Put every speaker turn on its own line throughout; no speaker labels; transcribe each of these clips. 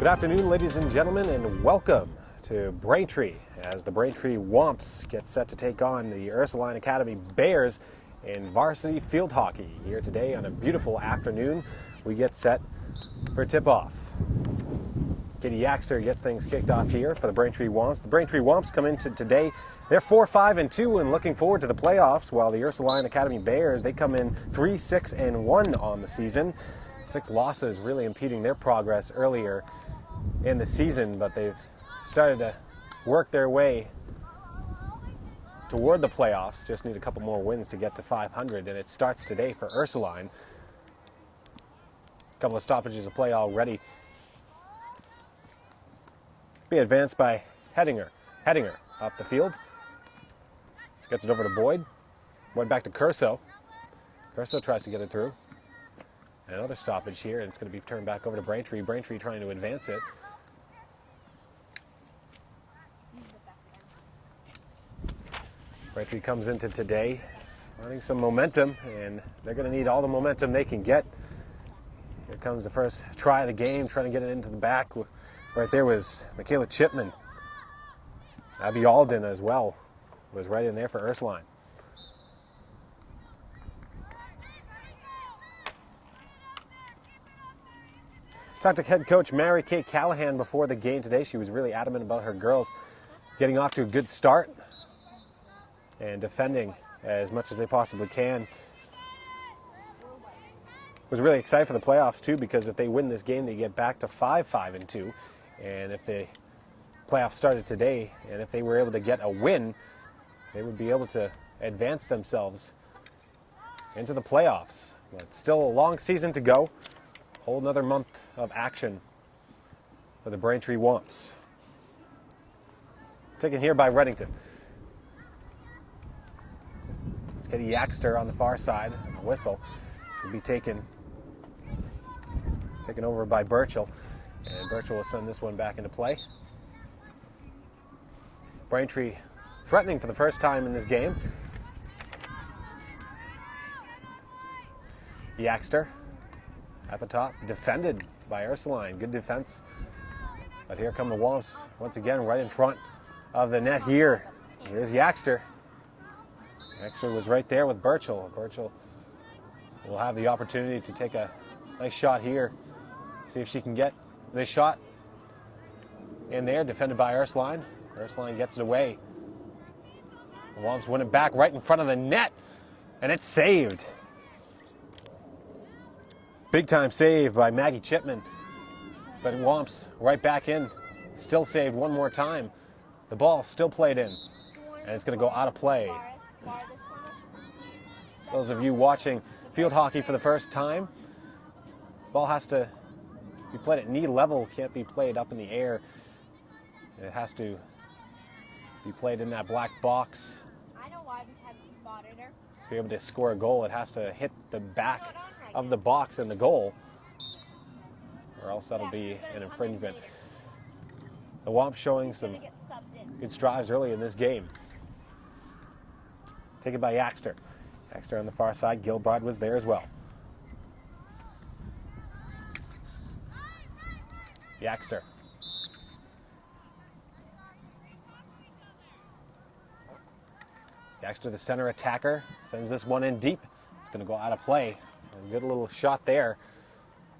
Good afternoon, ladies and gentlemen, and welcome to Braintree as the Braintree Womps get set to take on the Ursaline Academy Bears in varsity field hockey. Here today on a beautiful afternoon, we get set for tip-off. Katie Yaxter gets things kicked off here for the Braintree Womps. The Braintree Womps come into today, they're 4-5-2 and looking forward to the playoffs, while the Ursaline Academy Bears, they come in 3-6-1 on the season. 6 losses really impeding their progress earlier in the season, but they've started to work their way toward the playoffs. Just need a couple more wins to get to 500, and it starts today for Ursaline. A couple of stoppages of play already. Be advanced by Hedinger up the field. Gets it over to Boyd. Boyd back to Curso. Curso tries to get it through. And another stoppage here, and it's going to be turned back over to Braintree. Braintree trying to advance it. Braintree comes into today running some momentum, and they're going to need all the momentum they can get. Here comes the first try of the game, trying to get it into the back. Right there was Michaela Chipman. Abby Alden as well was right in there for Ursaline. Talked to head coach Mary Kay Callahan before the game today. She was really adamant about her girls getting off to a good start and defending as much as they possibly can. Was really excited for the playoffs too, because if they win this game, they get back to 5-5-2. And if the playoffs started today, and if they were able to get a win, they would be able to advance themselves into the playoffs. But still a long season to go. Whole another month of action for the Braintree Womps. Taken here by Reddington. It's Katie Yaxter on the far side. And the whistle will be taken over by Burchell. And Burchell will send this one back into play. Braintree threatening for the first time in this game. Yaxter at the top, defended by Ursaline. Good defense. But here come the Womps once again right in front of the net here. Here's Yaxter. Yaxter was right there with Burchell. Burchell will have the opportunity to take a nice shot here. See if she can get this shot in there, defended by Ursaline. Ursaline gets it away. The Womps win it back right in front of the net, and it's saved. Big time save by Maggie Chipman, but Womps right back in, still saved one more time. The ball still played in, and it's going to go out of play. Those of you watching field hockey for the first time, ball has to be played at knee level, can't be played up in the air. It has to be played in that black box.
I know why we haven't spotted her.
If you're able to score a goal, it has to hit the back of the box in the goal, or else that'll be an infringement. The Womps showing some good strides early in this game. Taken by Yaxter. Yaxter on the far side. Gilbride was there as well. Yaxter. Yaxter, the center attacker, sends this one in deep. It's going to go out of play. A good little shot there.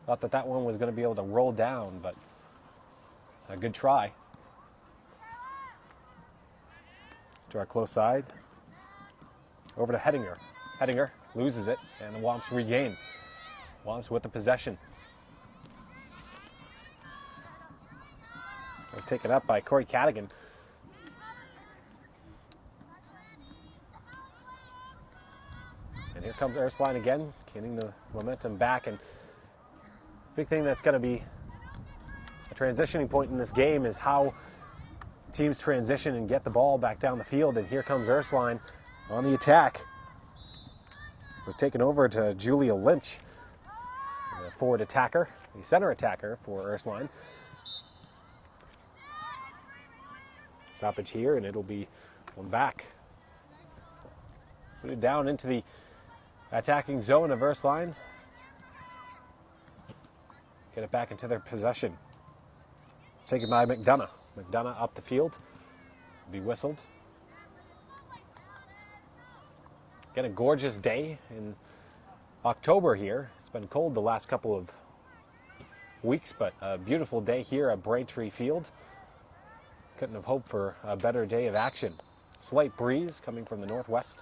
Thought that one was going to be able to roll down, but a good try. To our close side. Over to Hedinger. Hedinger loses it, and the Womps regain. Womps with the possession. It was taken up by Corey Cadigan. And here comes Ursaline again, getting the momentum back. And big thing that's going to be a transitioning point in this game is how teams transition and get the ball back down the field. And here comes Ursaline on the attack. It was taken over to Julia Lynch, the forward attacker, the center attacker for Ursaline. Stoppage here, and it'll be one back. Put it down into the attacking zone of Ursaline. Get it back into their possession. It's taken by McDonough. McDonough up the field. Be whistled. Again, a gorgeous day in October here. It's been cold the last couple of weeks, but a beautiful day here at Braintree Field. Couldn't have hoped for a better day of action. Slight breeze coming from the northwest.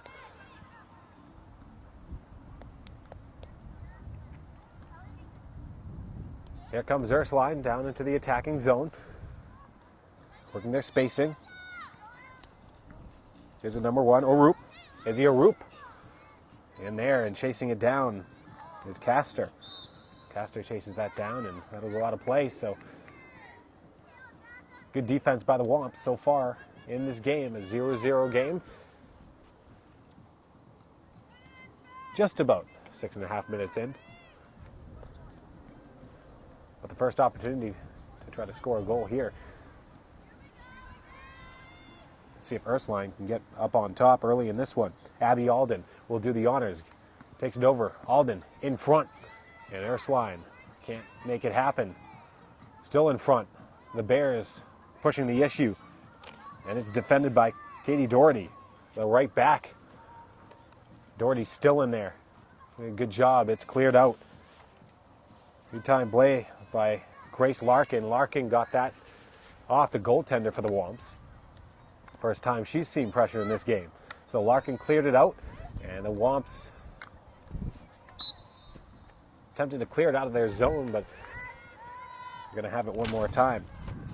Here comes Ursaline down into the attacking zone. Working their spacing. Here's the number one, Orup. Is he Orup? In there and chasing it down is Castor. Castor chases that down and that'll go out of play. So good defense by the Womps so far in this game, a 0-0 game. Just about 6.5 minutes in. But the first opportunity to try to score a goal here. Let's see if Ursaline can get up on top early in this one. Abby Alden will do the honors. Takes it over. Alden in front. And Ursaline can't make it happen. Still in front. The Bears pushing the issue. And it's defended by Katie Doherty, the right back. Doherty's still in there. Good job. It's cleared out. Good time play by Grace Larkin. Larkin got that off the goaltender for the Womps. First time she's seen pressure in this game. So Larkin cleared it out, and the Womps attempted to clear it out of their zone, but they're going to have it one more time.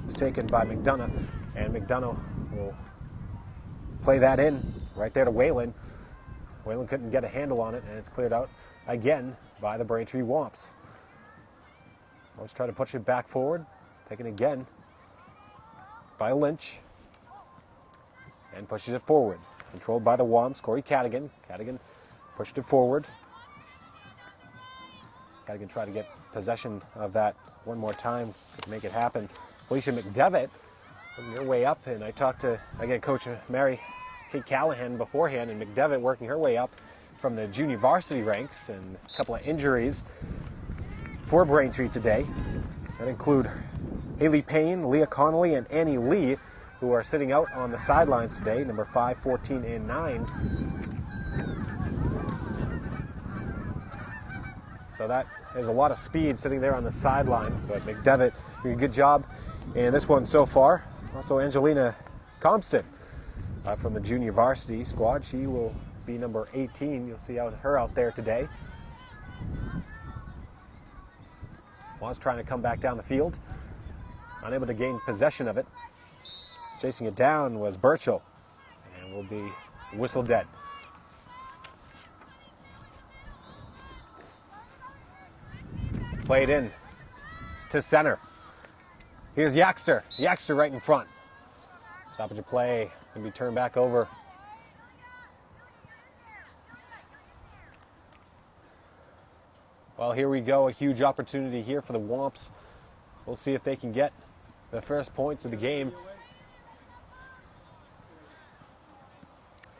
It's taken by McDonough, and McDonough will play that in right there to Whalen. Whalen couldn't get a handle on it, and it's cleared out again by the Braintree Womps. Womps try to push it back forward, taken again by Lynch, and pushes it forward. Controlled by the Womps, Corey Cadigan. Cadigan pushed it forward. Cadigan tried to get possession of that one more time to make it happen. Felicia McDevitt working her way up, and I talked to, again, Coach Mary Kate Callahan beforehand, and McDevitt working her way up from the junior varsity ranks, and a couple of injuries for Braintree today. That include Haley Payne, Leah Connolly, and Annie Lee, who are sitting out on the sidelines today, number 5, 14, and 9. So that is a lot of speed sitting there on the sideline, but McDevitt doing a good job in this one so far. Also Angelina Compston from the junior varsity squad. She will be number 18. You'll see her out there today. Was trying to come back down the field, unable to gain possession of it. Chasing it down was Burchell, and will be whistle dead. Played in to center. Here's Yaxter. Yaxter right in front. Stoppage of play can be turned back over. Well, here we go. A huge opportunity here for the Womps. We'll see if they can get the first points of the game.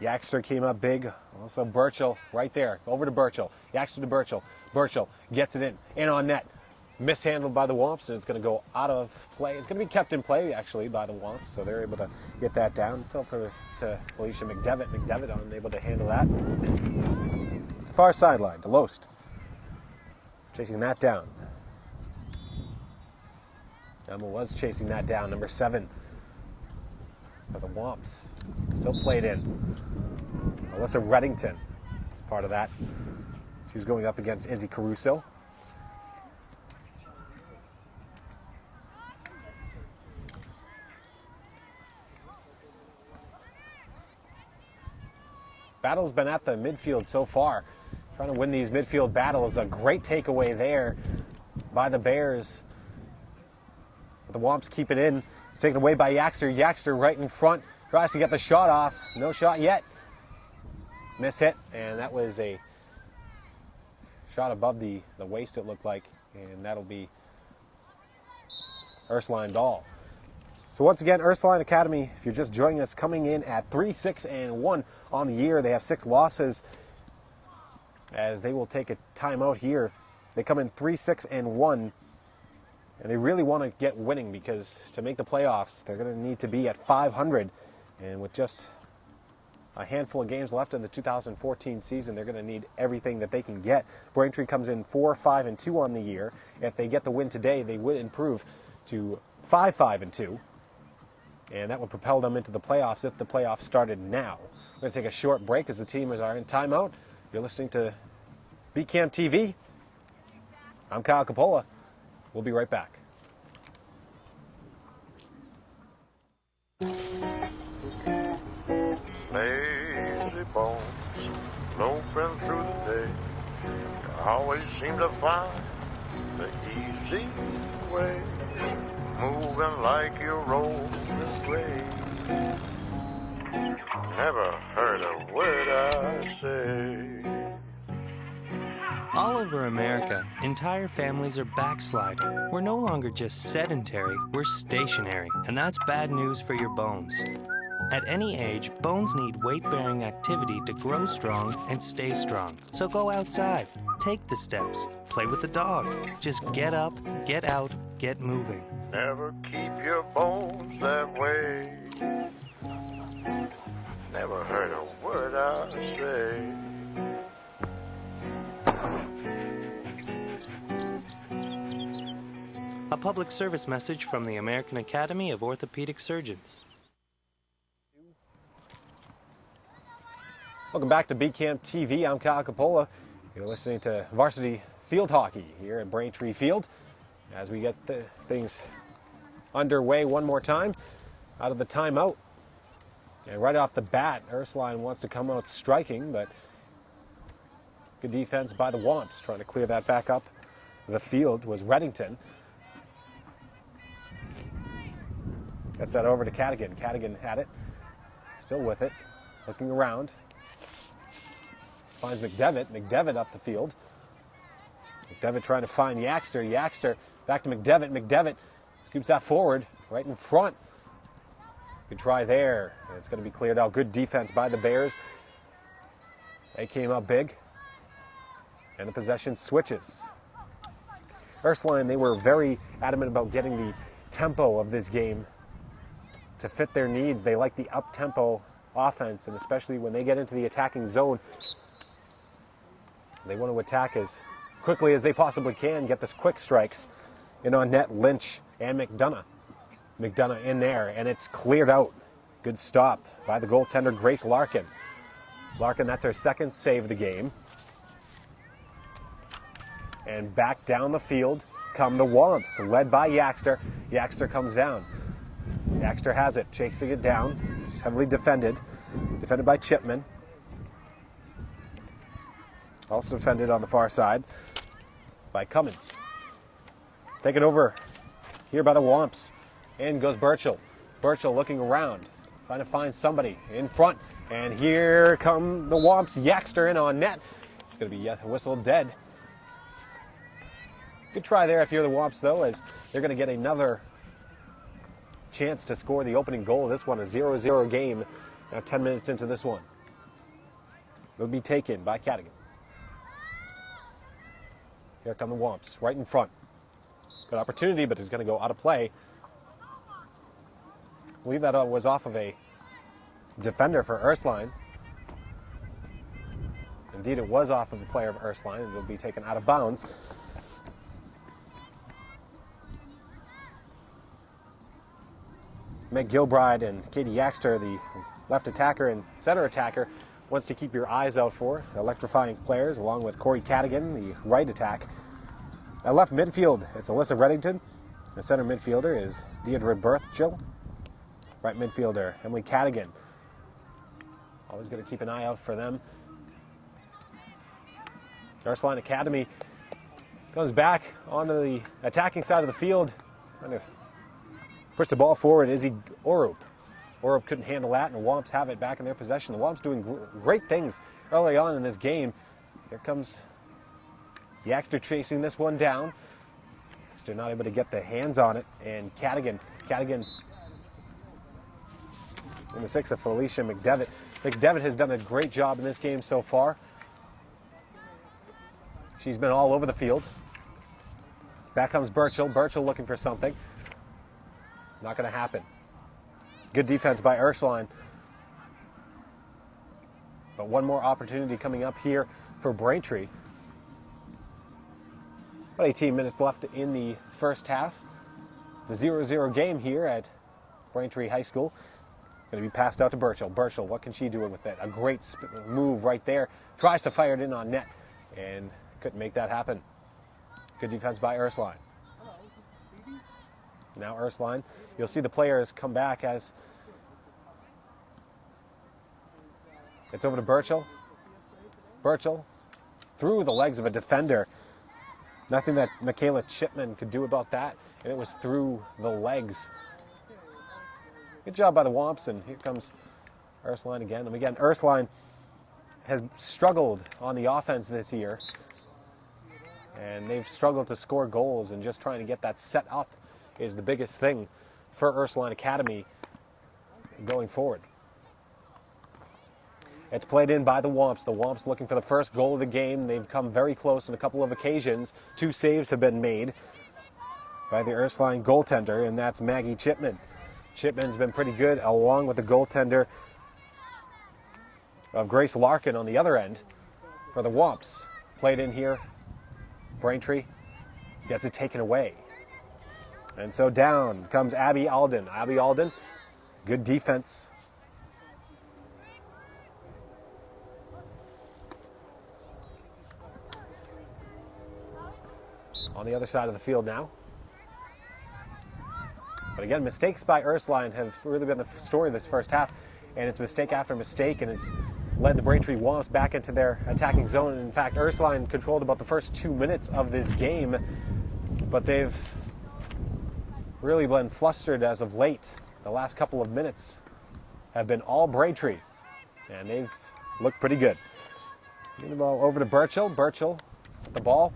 Yaxter came up big. Also Burchell right there. Over to Burchell. Yaxter to Burchell. Burchell gets it in on net. Mishandled by the Womps, and it's going to go out of play. It's going to be kept in play, actually, by the Womps, so they're able to get that down. It's over to Felicia McDevitt. McDevitt unable to handle that. Far sideline to Loest. Chasing that down. Emma was chasing that down. Number 7 for the Womps. Still played in. Alyssa Reddington is part of that. She was going up against Izzy Caruso. Battle's been at the midfield so far. Trying to win these midfield battles. A great takeaway there by the Bears. But the Womps keep it in. It's taken away by Yaxter. Yaxter right in front. Tries to get the shot off. No shot yet. Miss hit. And that was a shot above the waist, it looked like. And that'll be Ursaline ball. So once again, Ursaline Academy, if you're just joining us, coming in at 3-6-1 on the year. They have 6 losses as they will take a timeout here. They come in 3-6-1 And they really want to get winning because to make the playoffs, they're going to need to be at 500. And with just a handful of games left in the 2014 season, they're going to need everything that they can get. Braintree comes in 4-5-2 on the year. If they get the win today, they would improve to 5-5-2. And that would propel them into the playoffs if the playoffs started now. We're going to take a short break as the teams are in timeout. You're listening to BCamp TV. I'm Kyle Coppola. We'll be right back.
Lazy bones, loafing through the day. You always seem to find the easy way. Moving like you're rolling grave. Never heard a word I say.
All over America, entire families are backsliding. We're no longer just sedentary, we're stationary, and that's bad news for your bones. At any age, bones need weight-bearing activity to grow strong and stay strong. So go outside, take the steps, play with the dog. Just get up, get out, get moving.
Never keep your bones that way. Never heard a word I say.
A public service message from the American Academy of Orthopedic Surgeons.
Welcome back to BCamp TV. I'm Kyle Coppola. You're listening to varsity field hockey here at Braintree Field as we get things underway one more time out of the timeout. And right off the bat, Ursaline wants to come out striking, but good defense by the Womps. Trying to clear that back up the field was Reddington. Gets that over to Cadigan. Cadigan had it, still with it, looking around. Finds McDevitt. McDevitt up the field. McDevitt trying to find Yaxter. Yaxter back to McDevitt. McDevitt scoops that forward, right in front. Good try there. And it's going to be cleared out. Good defense by the Bears. They came up big. And the possession switches. Ursaline, they were very adamant about getting the tempo of this game to fit their needs. They like the up-tempo offense, and especially when they get into the attacking zone, they want to attack as quickly as they possibly can, get this quick strikes in on net. Lynch and McDonough. McDonough in there, and it's cleared out. Good stop by the goaltender, Grace Larkin. Larkin, that's her second save of the game. And back down the field come the Womps, led by Yaxter. Yaxter comes down. Yaxter has it, chasing it down. She's heavily defended by Chipman. Also defended on the far side by Cummins. Taken over here by the Womps. In goes Burchell. Burchell looking around, trying to find somebody in front. And here come the Womps. Yaxter in on net. It's going to be whistled dead. Good try there if you're the Womps, though, as they're going to get another chance to score the opening goal of this one. A 0-0 game now 10 minutes into this one. It'll be taken by Cadigan. Here come the Womps, right in front. Good opportunity, but it's going to go out of play. I believe that was off of a defender for Ursaline. Indeed, it was off of a player of Ursaline, and it'll be taken out of bounds. Meg Gilbride and Katie Yaxter, the left attacker and center attacker, wants to keep your eyes out for electrifying players, along with Corey Cadigan, the right attack. At left midfield, it's Alyssa Reddington. The center midfielder is Deirdre Berthchill. Right midfielder, Emily Cadigan. Always going to keep an eye out for them. Ursaline Academy goes back onto the attacking side of the field, trying to push the ball forward. Izzy Orup. Orup couldn't handle that, and the Womps have it back in their possession. The Womps doing great things early on in this game. Here comes Yaxter chasing this one down. Yaxter not able to get the hands on it, and Cadigan in the six of Felicia McDevitt. McDevitt has done a great job in this game so far. She's been all over the field. Back comes Burchell. Burchell looking for something. Not going to happen. Good defense by Ursaline. But one more opportunity coming up here for Braintree. About 18 minutes left in the first half. It's a 0-0 game here at Braintree High School. Going to be passed out to Burchell. Burchell, what can she do with it? A great move right there. Tries to fire it in on net and couldn't make that happen. Good defense by Ursaline. Now Ursaline. You'll see the players come back as it's over to Burchell. Burchell through the legs of a defender. Nothing that Michaela Chipman could do about that. And it was through the legs. Good job by the Womps, and here comes Ursaline again. And again, Ursaline has struggled on the offense this year. And they've struggled to score goals, and just trying to get that set up is the biggest thing for Ursaline Academy going forward. It's played in by the Womps. The Womps looking for the first goal of the game. They've come very close on a couple of occasions. 2 saves have been made by the Ursaline goaltender, and that's Maggie Chipman. Chipman's been pretty good, along with the goaltender of Grace Larkin on the other end for the Womps. Played in here. Braintree gets it taken away. And so down comes Abby Alden. Abby Alden, good defense. On the other side of the field now. But again, mistakes by Ursaline have really been the story of this first half. And it's mistake after mistake, and it's led the Braintree Womps back into their attacking zone. And in fact, Ursaline controlled about the first 2 minutes of this game. But they've really been flustered as of late. The last couple of minutes have been all Braintree. And they've looked pretty good. Getting the ball over to Burchell. Burchell with the ball.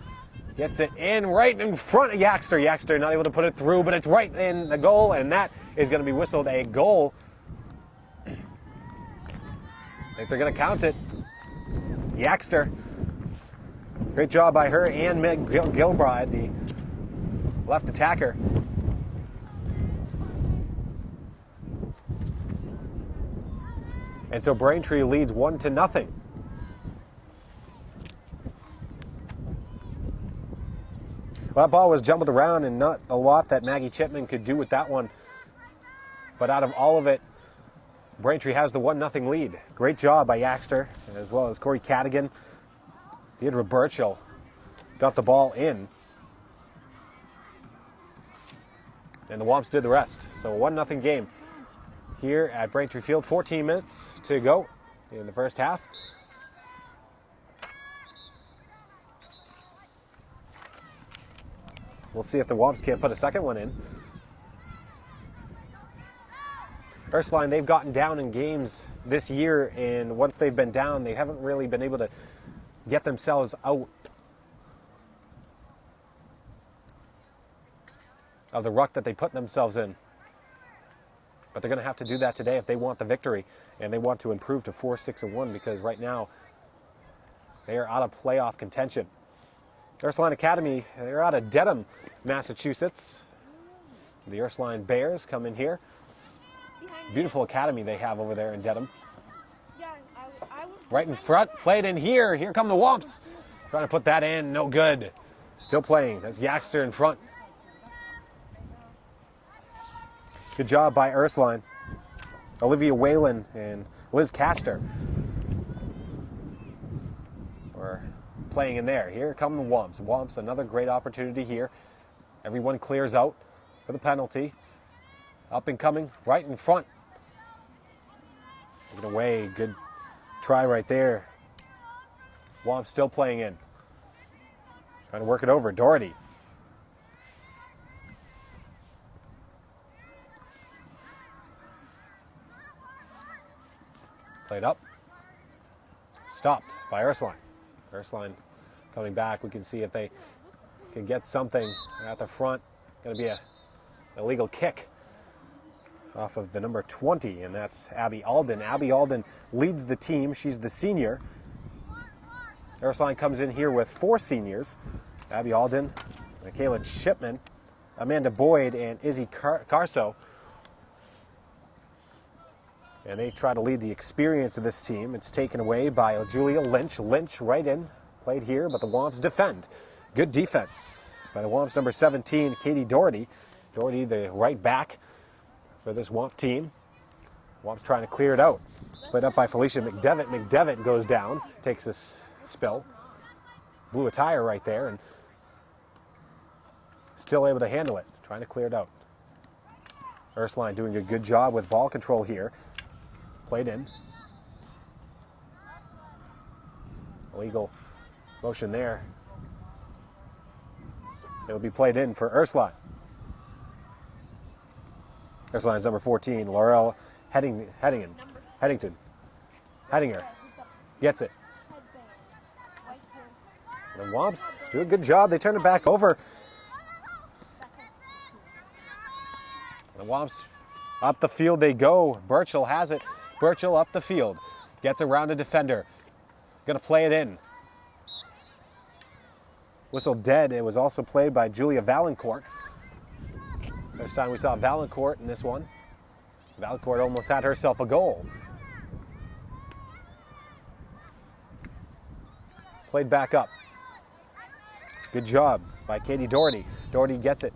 Gets it in right in front of Yaxter. Yaxter not able to put it through, but it's right in the goal, and that is going to be whistled a goal. I think they're going to count it. Yaxter. Great job by her and Meg Gilbride, the left attacker. And so Braintree leads 1-0. Well, that ball was jumbled around, and not a lot that Maggie Chipman could do with that one. But out of all of it, Braintree has the 1-0 lead. Great job by Yaxter, as well as Corey Cadigan. Deirdre Burchell got the ball in. And the Womps did the rest. So a 1-0 game here at Braintree Field. 14 minutes to go in the first half. We'll see if the Womps can't put a second one in. Ursaline, they've gotten down in games this year, and once they've been down, they haven't really been able to get themselves out of the ruck that they put themselves in. But they're going to have to do that today if they want the victory, and they want to improve to 4-6-1, because right now they are out of playoff contention. Ursaline Academy, they're out of Dedham, Massachusetts. The Ursaline Bears come in here. Beautiful academy they have over there in Dedham. Right in front, played in here. Here come the Womps. Trying to put that in, no good. Still playing, that's Yaxter in front. Good job by Ursaline. Olivia Whalen and Liz Castor were playing in there. Here come the Womps. Womps, another great opportunity here. Everyone clears out for the penalty. Up and coming, right in front. Take it away, good try right there. Womps still playing in. Trying to work it over, Doherty. Played up. Stopped by Ursaline. Ursaline coming back. We can see if they can get something at the front. Going to be an illegal kick off of the number 20, and that's Abby Alden. Abby Alden leads the team. She's the senior. Ursaline comes in here with 4 seniors. Abby Alden Michaela Chipman, Amanda Boyd, and Izzy Carso. And they try to lead the experience of this team. It's taken away by Julia Lynch. Lynch right in, played here, but the Womps defend. Good defense by the Womps number 17, Katie Doherty. Doherty, the right back for this Womp team. Womps trying to clear it out. Played up by Felicia McDevitt. McDevitt goes down, takes a spill. Blew a tire right there and still able to handle it. Trying to clear it out. Ursaline doing a good job with ball control here. Played in. Illegal motion there. It'll be played in for Ursaline. Ursaline's number 14, Laurel Headington. Hedinger gets it. The Womps do a good job. They turn it back over. The Womps up the field they go. Burchell has it. Burchell up the field. Gets around a defender. Gonna play it in. Whistle dead. It was also played by Julia Valancourt. First time we saw Valancourt in this one. Valancourt almost had herself a goal. Played back up. Good job by Katie Doherty. Doherty gets it.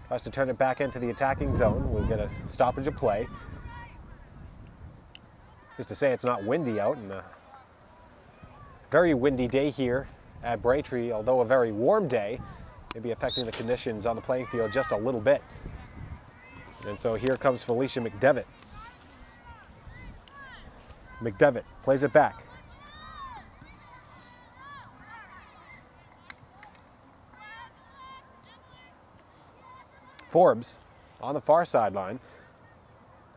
Tries to turn it back into the attacking zone. We'll get a stoppage of play. Just to say it's not windy out, and a very windy day here at Braintree, although a very warm day, maybe affecting the conditions on the playing field just a little bit. And so here comes Felicia McDevitt. McDevitt plays it back. Forbes on the far sideline.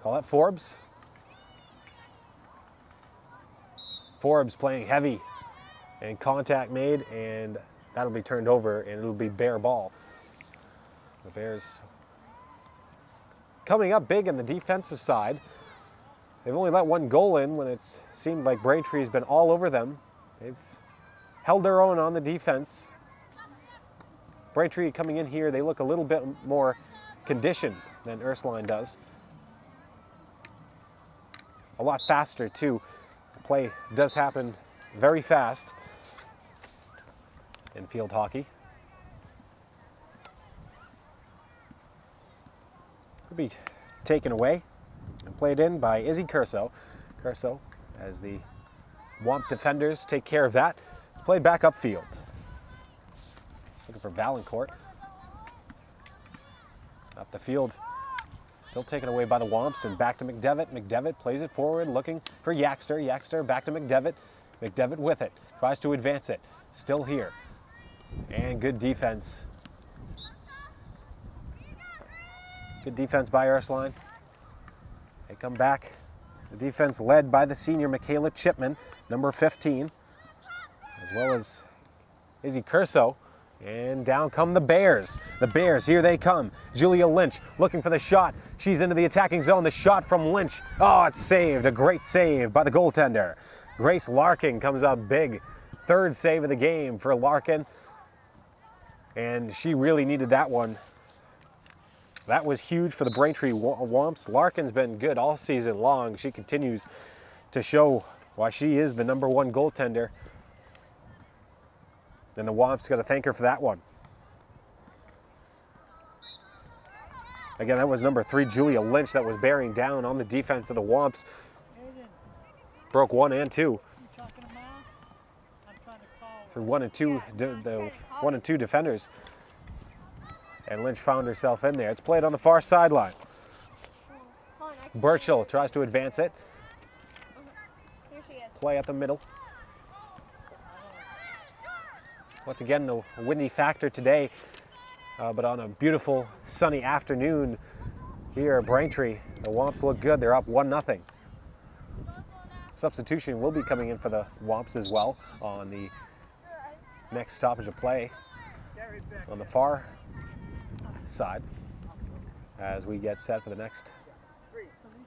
Call that Forbes. Forbes playing heavy and contact made, and that'll be turned over and it'll be Bear ball. The Bears coming up big in the defensive side. They've only let one goal in when it's seemed like Braintree's been all over them. They've held their own on the defense. Braintree coming in here, they look a little bit more conditioned than Ursaline does. A lot faster too. The play does happen very fast in field hockey. Could be taken away and played in by Izzy Curso. Curso, as the Womp defenders take care of that. It's played back upfield. Looking for Valancourt. Up the field. Still taken away by the Womps and back to McDevitt. McDevitt plays it forward, looking for Yaxter. Yaxter back to McDevitt. McDevitt with it. Tries to advance it. Still here. And good defense. Good defense by Ursaline. They come back. The defense led by the senior Michaela Chipman, number 15, as well as Izzy Curso. And down come the Bears. The Bears, here they come. Julia Lynch looking for the shot. She's into the attacking zone. The shot from Lynch. Oh, it's saved. A great save by the goaltender. Grace Larkin comes up big. Third save of the game for Larkin. And she really needed that one. That was huge for the Braintree Womps. Larkin's been good all season long. She continues to show why she is the #1 goaltender. And the Womps got to thank her for that one. Again, that was number 3, Julia Lynch, that was bearing down on the defense of the Womps. Broke 1 and 2. For 1 and 2, the 1 and 2 defenders. And Lynch found herself in there. It's played on the far sideline. Burchell tries to advance it.
Here she is.
Play at the middle. Once again, the windy factor today, but on a beautiful sunny afternoon here at Braintree, the Womps look good. They're up 1-0. Substitution will be coming in for the Womps as well on the next stoppage of play on the far side as we get set for the next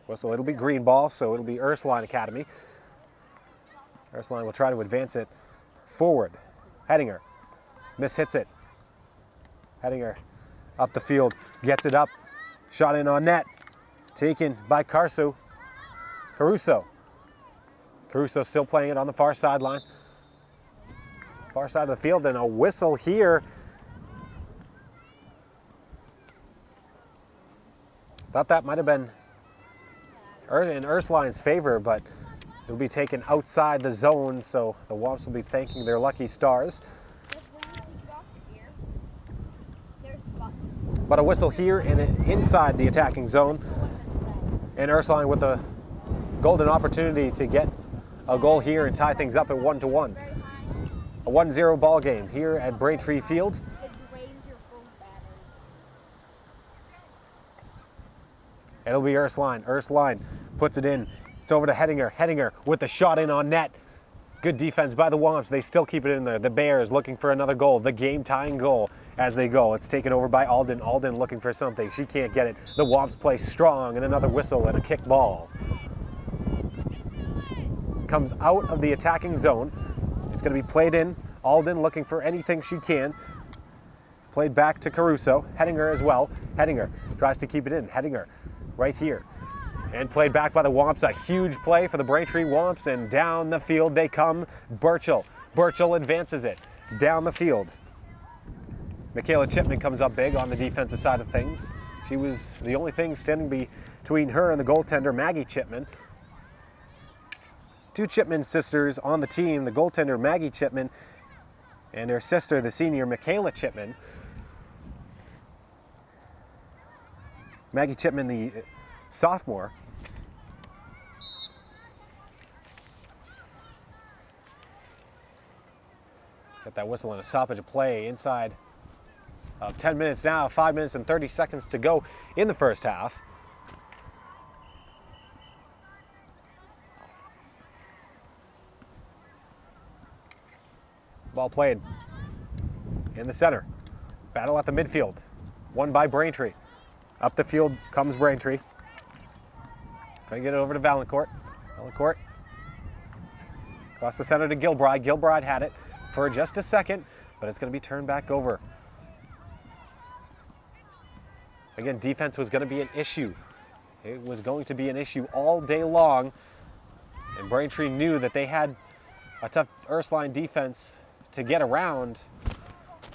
whistle. It'll be green ball, so it'll be Ursaline Academy. Ursaline will try to advance it forward. Hedinger mishits it. Hedinger up the field, gets it up, shot in on net, taken by Caruso. Caruso still playing it on the far sideline. Far side of the field, and a whistle here. Thought that might have been in Ursaline's favor, but it'll be taken outside the zone, so the Womps will be thanking their lucky stars. But a whistle here and inside the attacking zone, and Ursaline with the golden opportunity to get a goal here and tie things up at 1-1. A 1-0 ball game here at Braintree Field. It'll be Ursaline. Ursaline puts it in. It's over to Hedinger. Hedinger with the shot in on net. Good defense by the Womps. They still keep it in there. The Bears looking for another goal. The game-tying goal as they go. It's taken over by Alden. Alden looking for something. She can't get it. The Womps play strong, and another whistle and a kick ball. Comes out of the attacking zone. It's going to be played in. Alden looking for anything she can. Played back to Caruso. Hedinger as well. Hedinger tries to keep it in. Hedinger right here. And played back by the Womps. A huge play for the Braintree Womps, and down the field they come. Burchell. Burchell advances it down the field. Michaela Chipman comes up big on the defensive side of things. She was the only thing standing between her and the goaltender, Maggie Chipman. Two Chipman sisters on the team, the goaltender Maggie Chipman and her sister, the senior Michaela Chipman. Maggie Chipman, the sophomore. Got that whistle and a stoppage of play inside of 10 minutes now, 5 minutes and 30 seconds to go in the first half. Ball played in the center. Battle at the midfield. Won by Braintree. Up the field comes Braintree. Trying to get it over to Valancourt. Valancourt. Across the center to Gilbride. Gilbride had it for just a second, but it's going to be turned back over. Again, defense was going to be an issue. It was going to be an issue all day long, and Braintree knew that they had a tough Ursaline defense to get around,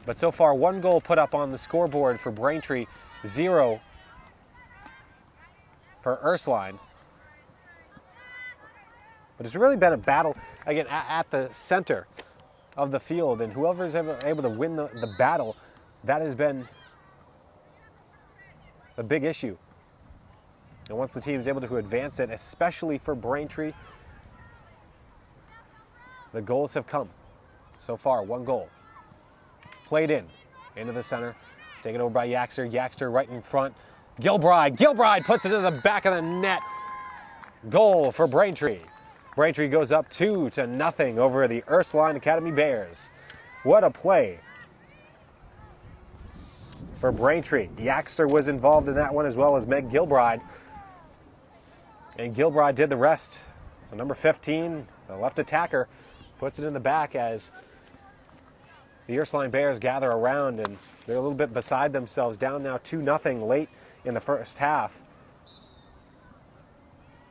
but so far 1 goal put up on the scoreboard for Braintree, 0 for Ursaline. But it's really been a battle, again, at the center of the field, and whoever's ever able to win the battle, that has been the big issue. And once the team's able to advance it, especially for Braintree, the goals have come. So far, 1 goal. Played into the center. Taken over by Yaxter. Yaxter right in front. Gilbride. Gilbride puts it in the back of the net. Goal for Braintree. Braintree goes up 2-0 over the Ursaline Academy Bears. What a play for Braintree. Yaxter was involved in that one as well as Meg Gilbride. And Gilbride did the rest. So number 15, the left attacker, puts it in the back as the Ursaline Bears gather around, and they're a little bit beside themselves, down now 2-0 late in the first half.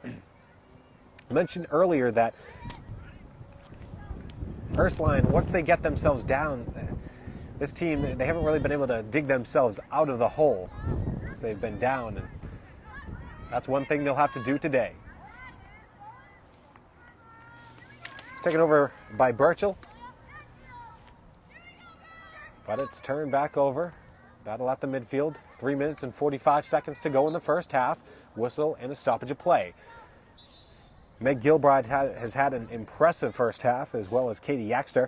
I mentioned earlier that Ursaline, once they get themselves down, this team, they haven't really been able to dig themselves out of the hole as they've been down, and that's one thing they'll have to do today. It's taken over by Burchell, but it's turned back over. Battle at the midfield. 3 minutes and 45 seconds to go in the first half. Whistle and a stoppage of play. Meg Gilbride has had an impressive first half, as well as Katie Yaxter.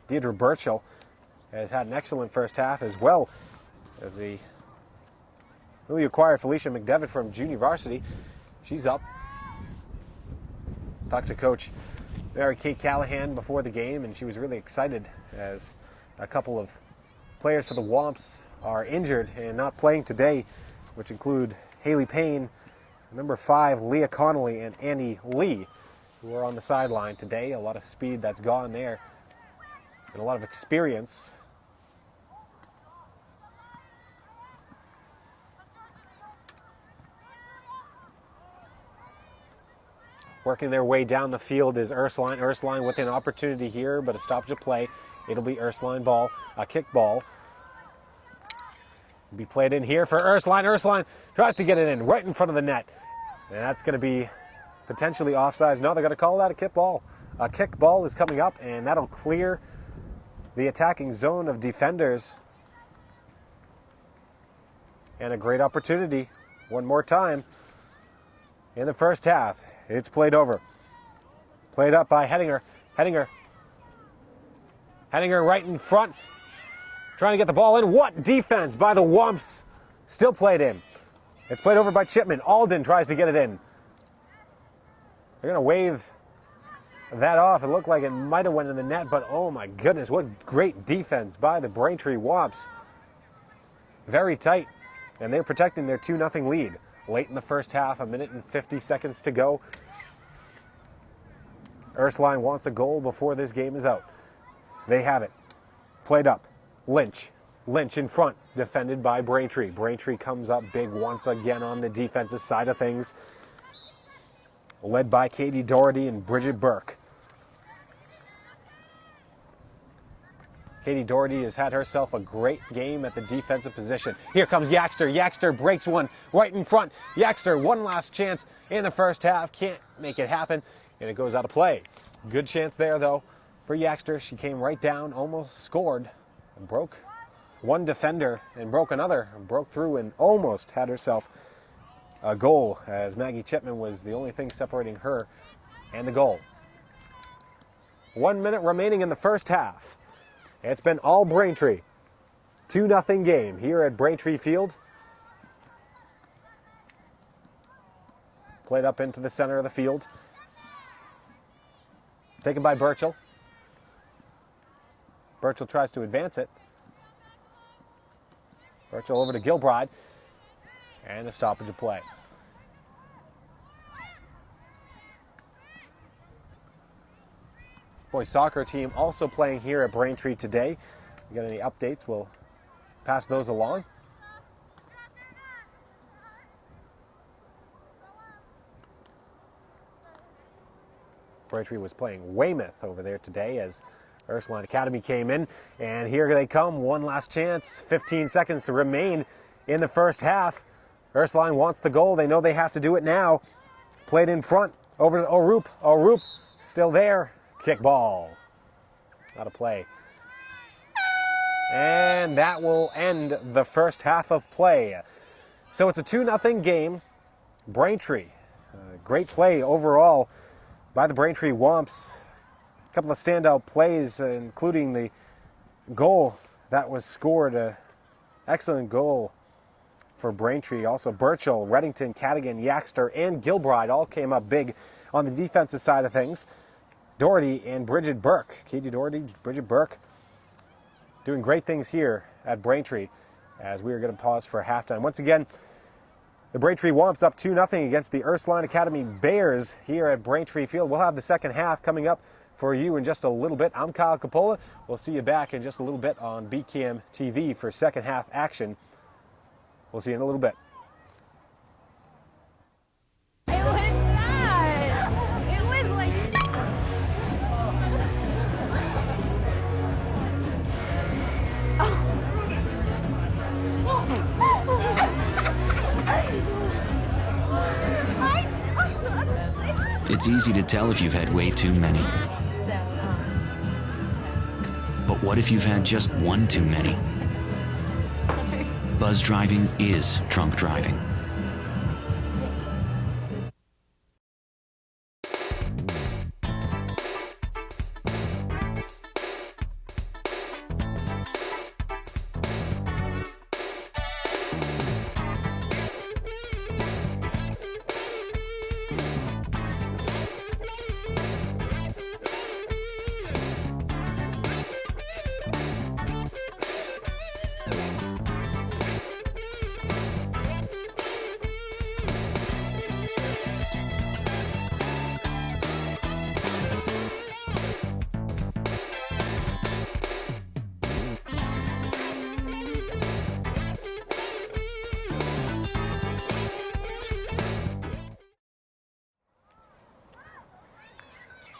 Deirdre Burchell has had an excellent first half, as well as the newly acquired Felicia McDevitt from junior varsity. She's up. Talked to Coach Mary Kate Callahan before the game, and she was really excited as a couple of players for the Womps are injured and not playing today, which include Haley Payne, number 5, Leah Connolly, and Annie Lee, who are on the sideline today. A lot of speed that's gone there and a lot of experience Working their way down the field is Ursaline. Ursaline with an opportunity here, but a stoppage of play. It'll be Ursaline ball, a kick ball. Be played in here for Ursaline. Ursaline tries to get it in right in front of the net. And that's going to be potentially offsides. No, they're going to call that a kick ball. A kick ball is coming up, and that'll clear the attacking zone of defenders. And a great opportunity one more time in the first half. It's played over. Played up by Hettinger. Hettinger right in front. Trying to get the ball in. What defense by the Wumps. Still played in. It's played over by Chipman. Alden tries to get it in. They're going to wave that off. It looked like it might have went in the net, but oh my goodness, what great defense by the Braintree Wumps. Very tight, and they're protecting their 2-0 lead. Late in the first half, 1 minute and 50 seconds to go. Ursaline wants a goal before this game is out. They have it. Played up. Lynch in front, defended by Braintree. Braintree comes up big once again on the defensive side of things. Led by Katie Doherty and Bridget Burke. Katie Doherty has had herself a great game at the defensive position. Here comes Yaxter. Yaxter breaks one right in front. Yaxter, one last chance in the first half. Can't make it happen, and it goes out of play. Good chance there, though, for Yaxter. She came right down, almost scored, and broke one defender and broke another, and broke through and almost had herself a goal, as Maggie Chipman was the only thing separating her and the goal. 1 minute remaining in the first half. It's been all Braintree. 2-0 game here at Braintree Field. Played up into the center of the field. Taken by Burchell. Burchell tries to advance it. Burchell over to Gilbride. And a stoppage of play. Boys soccer team also playing here at Braintree today. If you got any updates, we'll pass those along. Braintree was playing Weymouth over there today as Ursaline Academy came in. And here they come, one last chance, 15 seconds to remain in the first half. Ursaline wants the goal. They know they have to do it now. Played in front, over to O'Roop. O'Roop still there. Kick ball. Out of play. And that will end the first half of play. So it's a 2-0 game. Braintree. Great play overall by the Braintree Wumps. A couple of standout plays, including the goal that was scored. Excellent goal for Braintree. Also Burchell, Reddington, Cadigan, Yaxter, and Gilbride all came up big on the defensive side of things. Doherty and Bridget Burke. Katie Doherty, Bridget Burke doing great things here at Braintree as we are going to pause for halftime. Once again, the Braintree Wumps up 2-0 against the Ursaline Academy Bears here at Braintree Field. We'll have the second half coming up for you in just a little bit. I'm Kyle Coppola. We'll see you back in just a little bit on BCAM TV for second half action. We'll see you in a little bit.
It was not. It was like...
It's easy to tell if you've had way too many. But what if you've had just one too many? Buzz driving is drunk driving.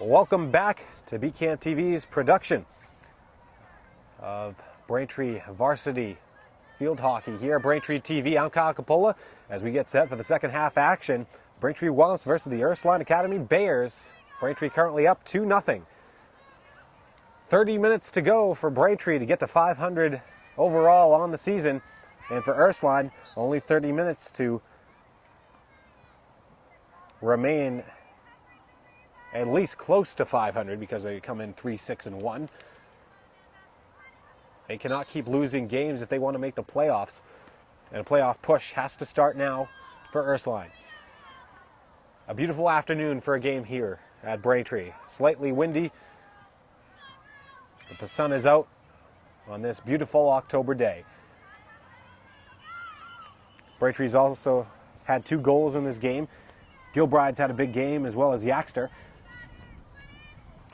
Welcome back to BCamp TV's production of Braintree Varsity Field Hockey here at Braintree TV. I'm Kyle Capola as we get set for the second half action. Braintree Wellness versus the Ursaline Academy Bears. Braintree currently up 2-0. 30 minutes to go for Braintree to get to 500 overall on the season. And for Ursaline, only 30 minutes to remain at least close to 500 because they come in 3-6-1. They cannot keep losing games if they want to make the playoffs. And a playoff push has to start now for Ursaline. A beautiful afternoon for a game here at Braintree. Slightly windy, but the sun is out on this beautiful October day. Braintree's also had 2 goals in this game. Gilbride's had a big game, as well as Yaxter.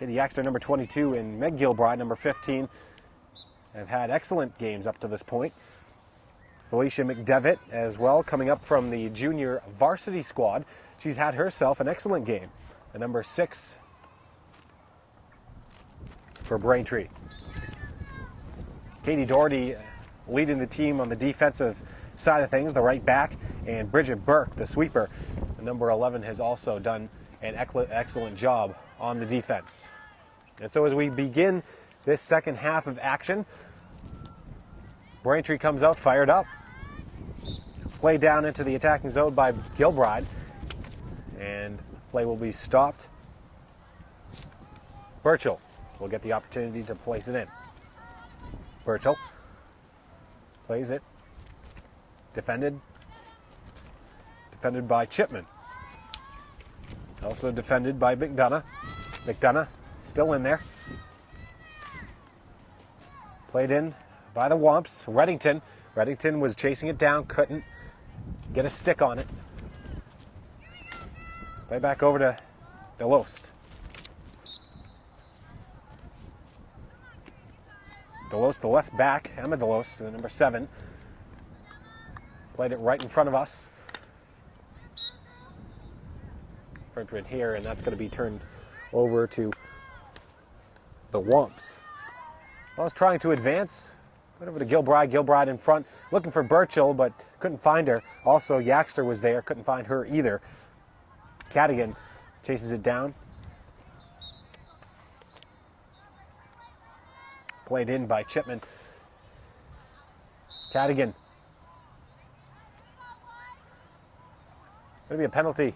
Yaxter, number 22, and Meg Gilbride, number 15, have had excellent games up to this point. Felicia McDevitt as well, coming up from the junior varsity squad. She's had herself an excellent game. The number 6 for Braintree. Katie Doherty leading the team on the defensive side of things, the right back, and Bridget Burke, the sweeper, the number 11, has also done an excellent job on the defense. And so as we begin this second half of action, Braintree comes out fired up. Play down into the attacking zone by Gilbride, and play will be stopped. Burchell will get the opportunity to place it in. Burchell plays it. Defended by Chipman. Also defended by McDonough. McDonough still in there. Played in by the Womps. Reddington. Reddington was chasing it down, couldn't get a stick on it. Play back over to Delost. Delost, the left back. Emma Delost, number 7. Played it right in front of us. Right here, and that's going to be turned over to the Womps. I was trying to advance. Put over to Gilbride. Gilbride in front, looking for Burchell, but couldn't find her. Also, Yaxter was there, couldn't find her either. Cadigan chases it down. Played in by Chipman. Cadigan. Going to be a penalty.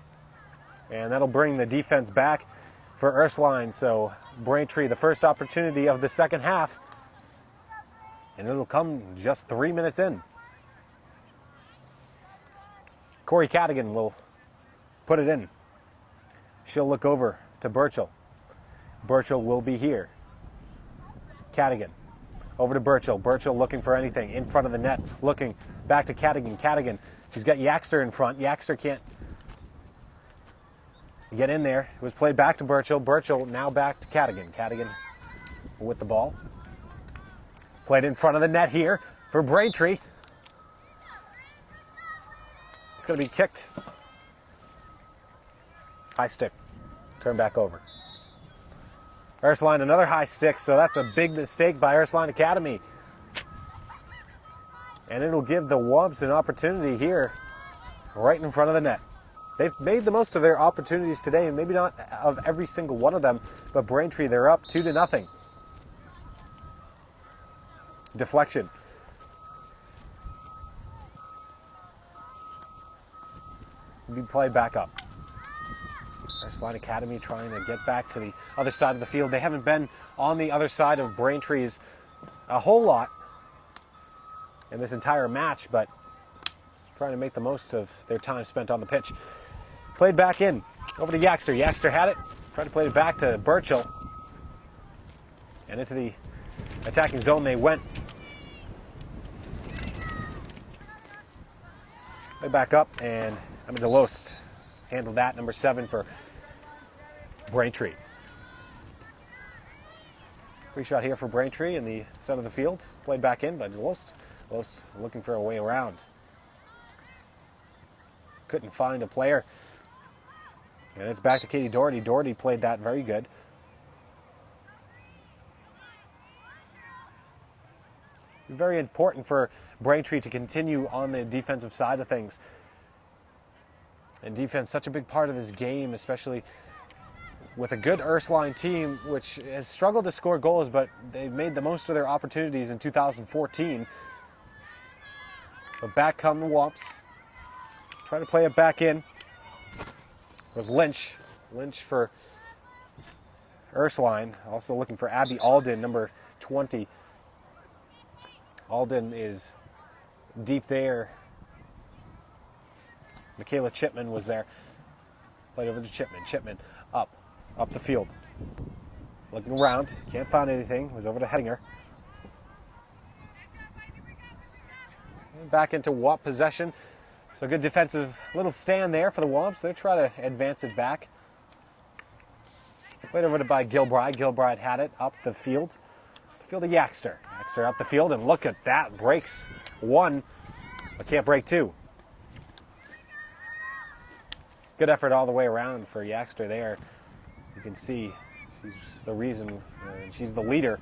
And that'll bring the defense back for Ursaline. So Braintree, the first opportunity of the second half. And it'll come just 3 minutes in. Corey Cadigan will put it in. She'll look over to Burchell. Burchell will be here. Cadigan. Over to Burchell. Burchell looking for anything in front of the net. Looking back to Cadigan. Cadigan. She's got Yaxter in front. Yaxter can't get in there. It was played back to Burchell. Burchell now back to Cadigan. Cadigan with the ball. Played in front of the net here for Braintree. It's going to be kicked. High stick. Turn back over. Ursaline, another high stick, so that's a big mistake by Ursaline Academy. And it'll give the Womps an opportunity here right in front of the net. They've made the most of their opportunities today, and maybe not of every single one of them, but Braintree, they're up 2-0. Deflection. Be played back up. Ursaline Academy trying to get back to the other side of the field. They haven't been on the other side of Braintree's a whole lot in this entire match, but trying to make the most of their time spent on the pitch. Played back in. Over to Yaxter. Yaxter had it. Tried to play it back to Burchell. And into the attacking zone they went. Play back up, and Delost handled that, number 7 for Braintree. Free shot here for Braintree in the center of the field. Played back in by Delost. Delost looking for a way around. Couldn't find a player. And it's back to Katie Doherty. Doherty played that very good. Very important for Braintree to continue on the defensive side of things. And defense, such a big part of this game, especially with a good Ursaline team, which has struggled to score goals, but they've made the most of their opportunities in 2014. But back come the Womps. Trying to play it back in. It was Lynch. Lynch for Ursaline. Also looking for Abby Alden, number 20. Alden is deep there. Michaela Chipman was there. Played over to Chipman. Chipman up the field. Looking around, can't find anything. Was over to Hedinger. And back into Womp possession. So good defensive little stand there for the Womps. They try to advance it back. Played over to by Gilbride. Gilbride had it up the field. The field of Yaxter. Yaxter up the field, and look at that. Breaks one, but can't break two. Good effort all the way around for Yaxter there. You can see she's the reason, she's the leader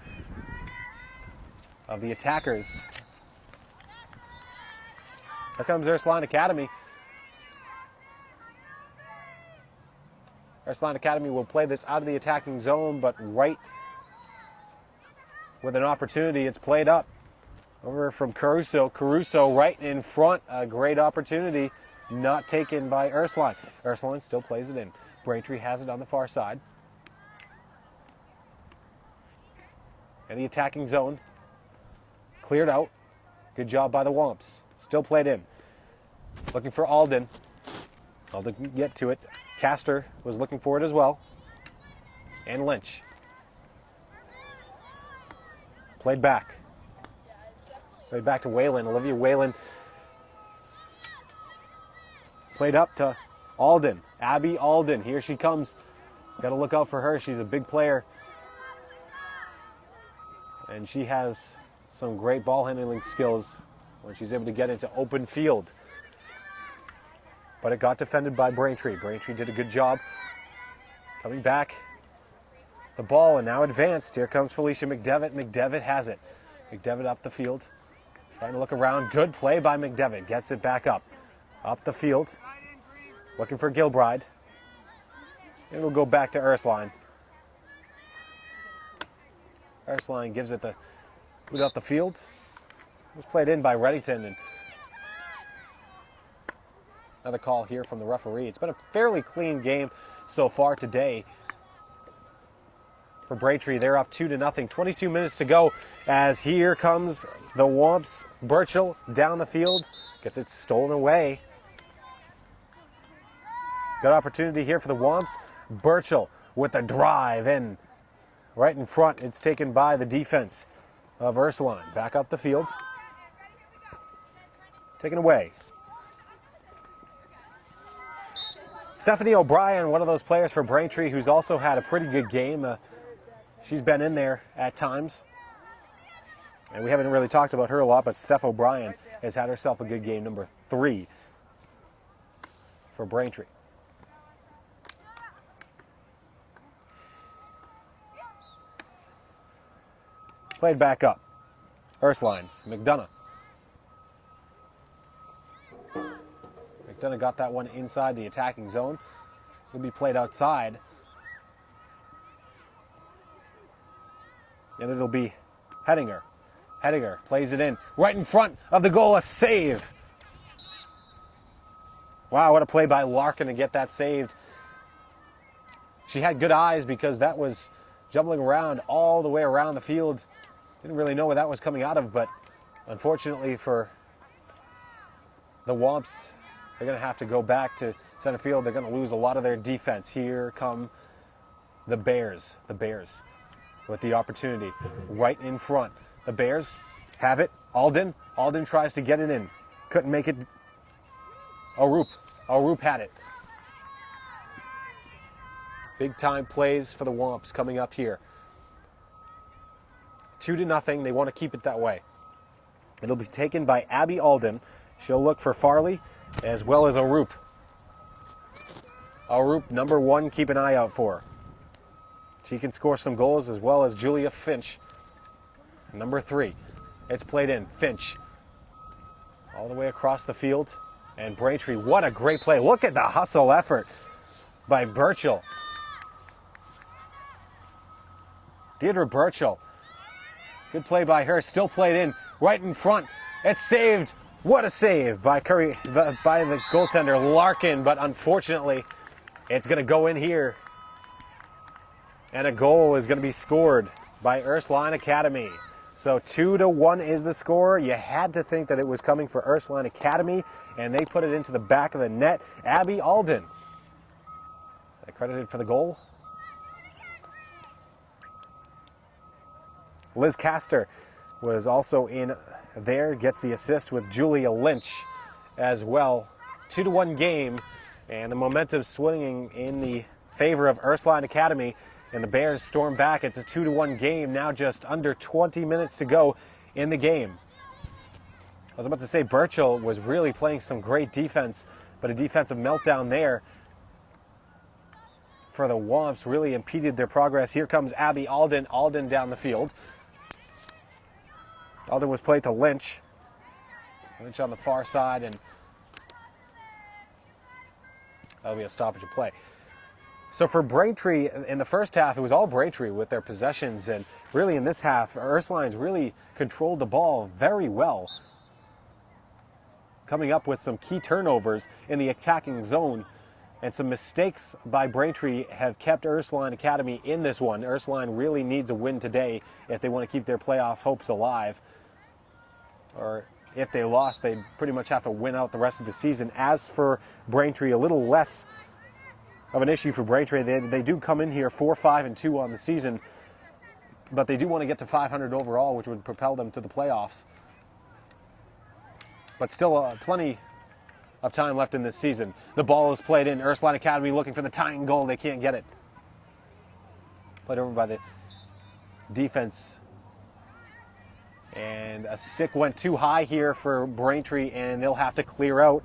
of the attackers. Here comes Ursaline Academy. Ursaline Academy will play this out of the attacking zone, but right with an opportunity, it's played up. Over from Caruso. Caruso right in front. A great opportunity. Not taken by Ursaline. Ursaline still plays it in. Braintree has it on the far side. And the attacking zone cleared out. Good job by the Womps. Still played in. Looking for Alden. Alden can get to it. Castor was looking for it as well. And Lynch. Played back. Played back to Whalen. Olivia Whalen. Played up to Alden. Abby Alden. Here she comes. Got to look out for her. She's a big player. And she has some great ball handling skills when she's able to get into open field. But it got defended by Braintree. Braintree did a good job. Coming back. The ball and now advanced. Here comes Felicia McDevitt. McDevitt has it. McDevitt up the field. Trying to look around. Good play by McDevitt. Gets it back up. Up the field. Looking for Gilbride. And we'll go back to Ursaline. Ursaline gives it the boot up the field. It was played in by Reddington. And another call here from the referee. It's been a fairly clean game so far today for Braintree. They're up 2-0. 22 minutes to go as here comes the Womps. Burchell down the field. Gets it stolen away. Good opportunity here for the Womps. Burchell with the drive in. Right in front. It's taken by the defense of Ursaline. Back up the field. Taken away. Stephanie O'Brien, one of those players for Braintree who's also had a pretty good game. She's been in there at times. And we haven't really talked about her a lot, but Steph O'Brien has had herself a good game, number 3 for Braintree. Played back up. Ursaline's McDonough. McDonough got that one inside the attacking zone. It'll be played outside. And it'll be Hedinger. Hedinger plays it in right in front of the goal. A save. Wow, what a play by Larkin to get that saved. She had good eyes because that was jumbling around all the way around the field. Didn't really know where that was coming out of, but unfortunately for the Womps, they're going to have to go back to center field. They're going to lose a lot of their defense. Here come the Bears. The Bears with the opportunity right in front. The Bears have it. Alden. Alden tries to get it in. Couldn't make it. Arup had it. Big time plays for the Womps coming up here. 2-0. They want to keep it that way. It'll be taken by Abby Alden. She'll look for Farley as well as Arup. Arup, number 1, keep an eye out for her. She can score some goals as well as Julia Finch, number 3. It's played in. Finch all the way across the field. And Braintree, what a great play. Look at the hustle effort by Burchell. Deirdre Burchell. Good play by her. Still played in. Right in front. It's saved. What a save by by the goaltender Larkin. But unfortunately, it's going to go in here. And a goal is going to be scored by Ursaline Academy. So 2-1 is the score. You had to think that it was coming for Ursaline Academy, and they put it into the back of the net. Abby Alden, credited for the goal. Liz Castor was also in there, gets the assist with Julia Lynch as well. 2-1 game, and the momentum swinging in the favor of Ursaline Academy. And the Bears storm back. It's a 2-1 game, now just under 20 minutes to go in the game. I was about to say Burchell was really playing some great defense, but a defensive meltdown there for the Womps really impeded their progress. Here comes Abby Alden. Alden down the field. Alden was played to Lynch. Lynch on the far side, and that'll be a stoppage of play. So for Braintree, in the first half, it was all Braintree with their possessions, and really in this half, Ursaline's really controlled the ball very well, coming up with some key turnovers in the attacking zone, and some mistakes by Braintree have kept Ursaline Academy in this one. Ursaline really needs a win today if they want to keep their playoff hopes alive, or if they lost, they'd pretty much have to win out the rest of the season. As for Braintree, a little less of an issue for Braintree. They do come in here 4-5-2 on the season, but they do want to get to 500 overall, which would propel them to the playoffs. But still plenty of time left in this season. The ball is played in. Ursaline Academy looking for the tying goal. They can't get it. Played over by the defense. And a stick went too high here for Braintree, and they'll have to clear out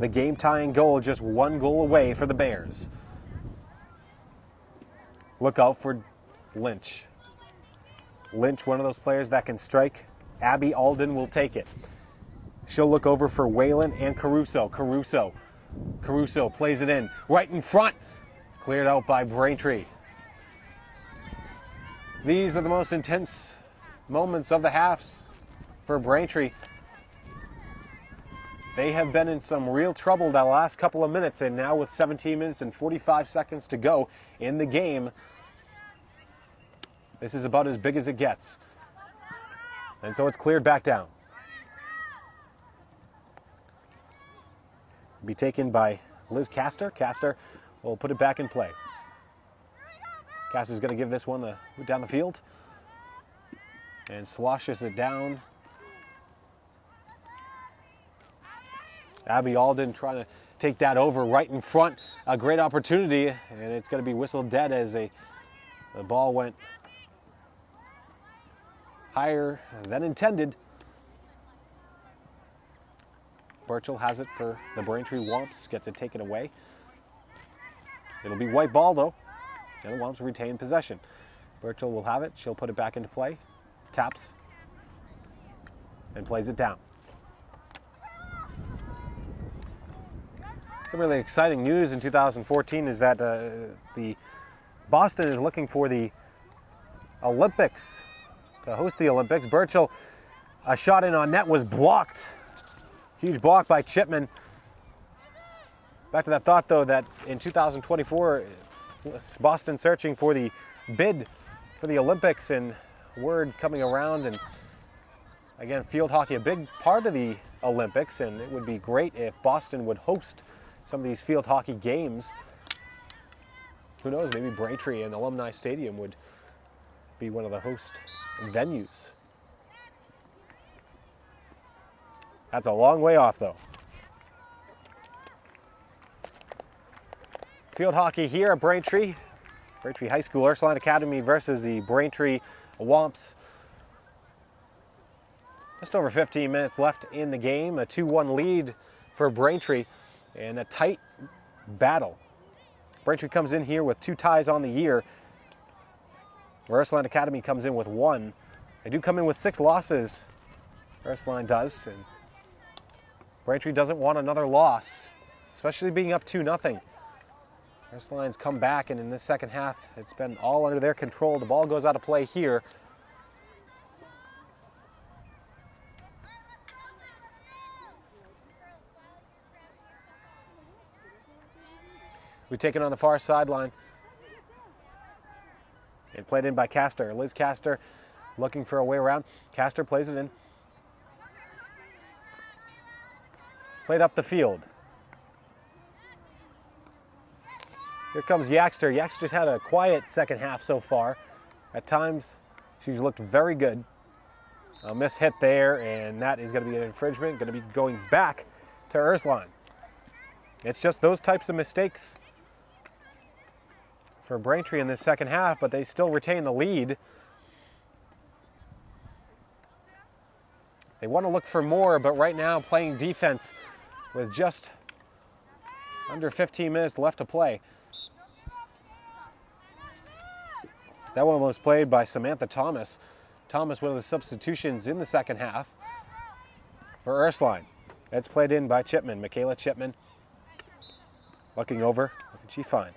the game-tying goal, just one goal away for the Bears. Look out for Lynch. Lynch, one of those players that can strike. Abby Alden will take it. She'll look over for Whalen and Caruso. Caruso plays it in. Right in front. Cleared out by Braintree. These are the most intense moments of the halves for Braintree. They have been in some real trouble the last couple of minutes, and now with 17 minutes and 45 seconds to go in the game, this is about as big as it gets. And so it's cleared back down. Be taken by Liz Castor. Castor will put it back in play. Castor's going to give this one down the field and sloshes it down. Abby Alden trying to take that over right in front. A great opportunity, and it's going to be whistled dead as the ball went higher than intended. Burchell has it for the Braintree Womps, gets it taken away. It'll be white ball though, and the Womps retain possession. Burchell will have it, she'll put it back into play, taps, and plays it down. Some really exciting news in 2014 is that the Boston is looking for the Olympics, to host the Olympics. Burchell, a shot in on net was blocked. Huge block by Chipman. Back to that thought though, that in 2024, Boston searching for the bid for the Olympics, and word coming around, and again, field hockey, a big part of the Olympics, and it would be great if Boston would host some of these field hockey games. Who knows, maybe Braintree and Alumni Stadium would be one of the host venues. That's a long way off though. Field hockey here at Braintree. Braintree High School, Ursaline Academy versus the Braintree Womps. Just over 15 minutes left in the game. A 2-1 lead for Braintree, and a tight battle. Braintree comes in here with 2 ties on the year. Ursaline Academy comes in with 1. They do come in with 6 losses Ursaline does, and Braintree doesn't want another loss, especially being up 2-0. Ursaline's come back, and in this second half, it's been all under their control. The ball goes out of play here. We take it on the far sideline. And played in by Castor. Liz Castor looking for a way around. Castor plays it in. Played up the field. Here comes Yaxter. Yaxter's had a quiet second half so far. At times, she's looked very good. A miss hit there, and that is going to be an infringement. Going to be going back to Ursaline. It's just those types of mistakes for Braintree in this second half, but they still retain the lead. They want to look for more, but right now playing defense with just under 15 minutes left to play. That one was played by Samantha Thomas. Thomas, one of the substitutions in the second half for Ursaline. That's played in by Chipman, Michaela Chipman. Looking over, what can she find?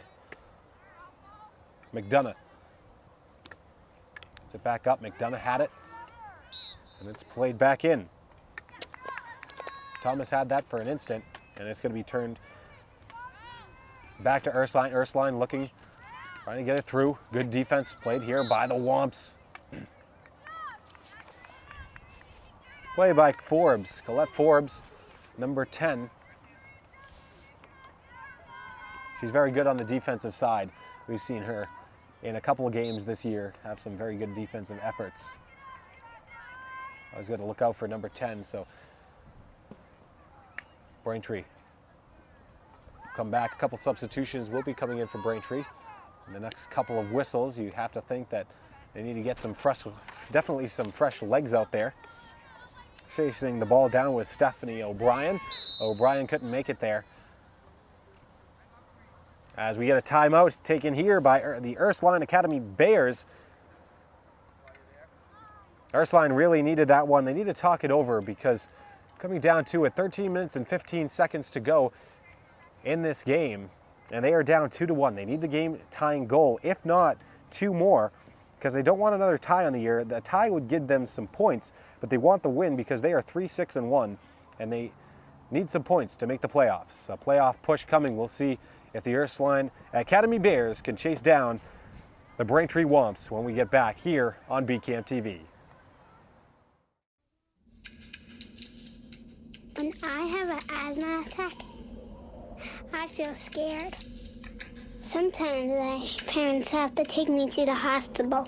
McDonough. Gets it back up. McDonough had it. And it's played back in. Thomas had that for an instant, and it's going to be turned back to Ursaline. Ursaline looking, trying to get it through. Good defense played here by the Womps. Play by Forbes. Colette Forbes, number 10. She's very good on the defensive side. We've seen her in a couple of games this year have some very good defensive efforts. I was going to look out for number 10, so Braintree come back. A couple substitutions will be coming in for Braintree. In the next couple of whistles, you have to think that they need to get some fresh, definitely some fresh legs out there. Chasing the ball down with Stephanie O'Brien. O'Brien couldn't make it there. As we get a timeout taken here by the Ursaline Academy Bears. Ursaline really needed that one. They need to talk it over because coming down to it, 13 minutes and 15 seconds to go in this game, and they are down 2-1. They need the game tying goal, if not two more, because they don't want another tie on the year. The tie would give them some points, but they want the win because they are 3-6-1, and they need some points to make the playoffs. A playoff push coming. We'll see if the Ursaline Academy Bears can chase down the Braintree Womps when we get back here on BCamp TV.
When I have an asthma attack, I feel scared. Sometimes my parents have to take me to the hospital.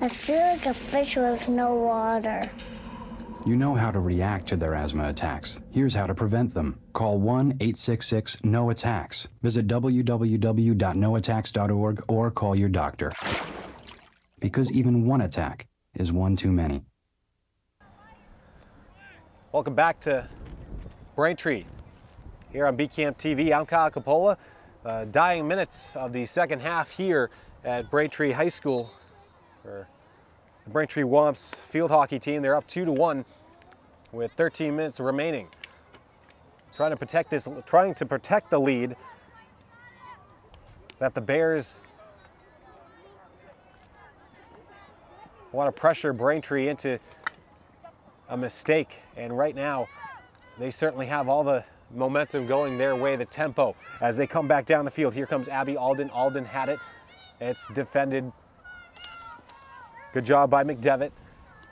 I feel like a fish with no water.
You know how to react to their asthma attacks. Here's how to prevent them. Call 1-866-NO-ATTACKS. Visit www.noattacks.org or call your doctor. Because even one attack is one too many.
Welcome back to Braintree here on BCamp TV. I'm Kyle Coppola. Dying minutes of the second half here at Braintree High School for the Braintree Womps field hockey team. They're up 2-1 with 13 minutes remaining. Trying to protect the lead that the Bears want to pressure Braintree into a mistake, and right now they certainly have all the momentum going their way, the tempo as they come back down the field. Here comes Abby Alden. Alden had it. It's defended. Good job by McDevitt.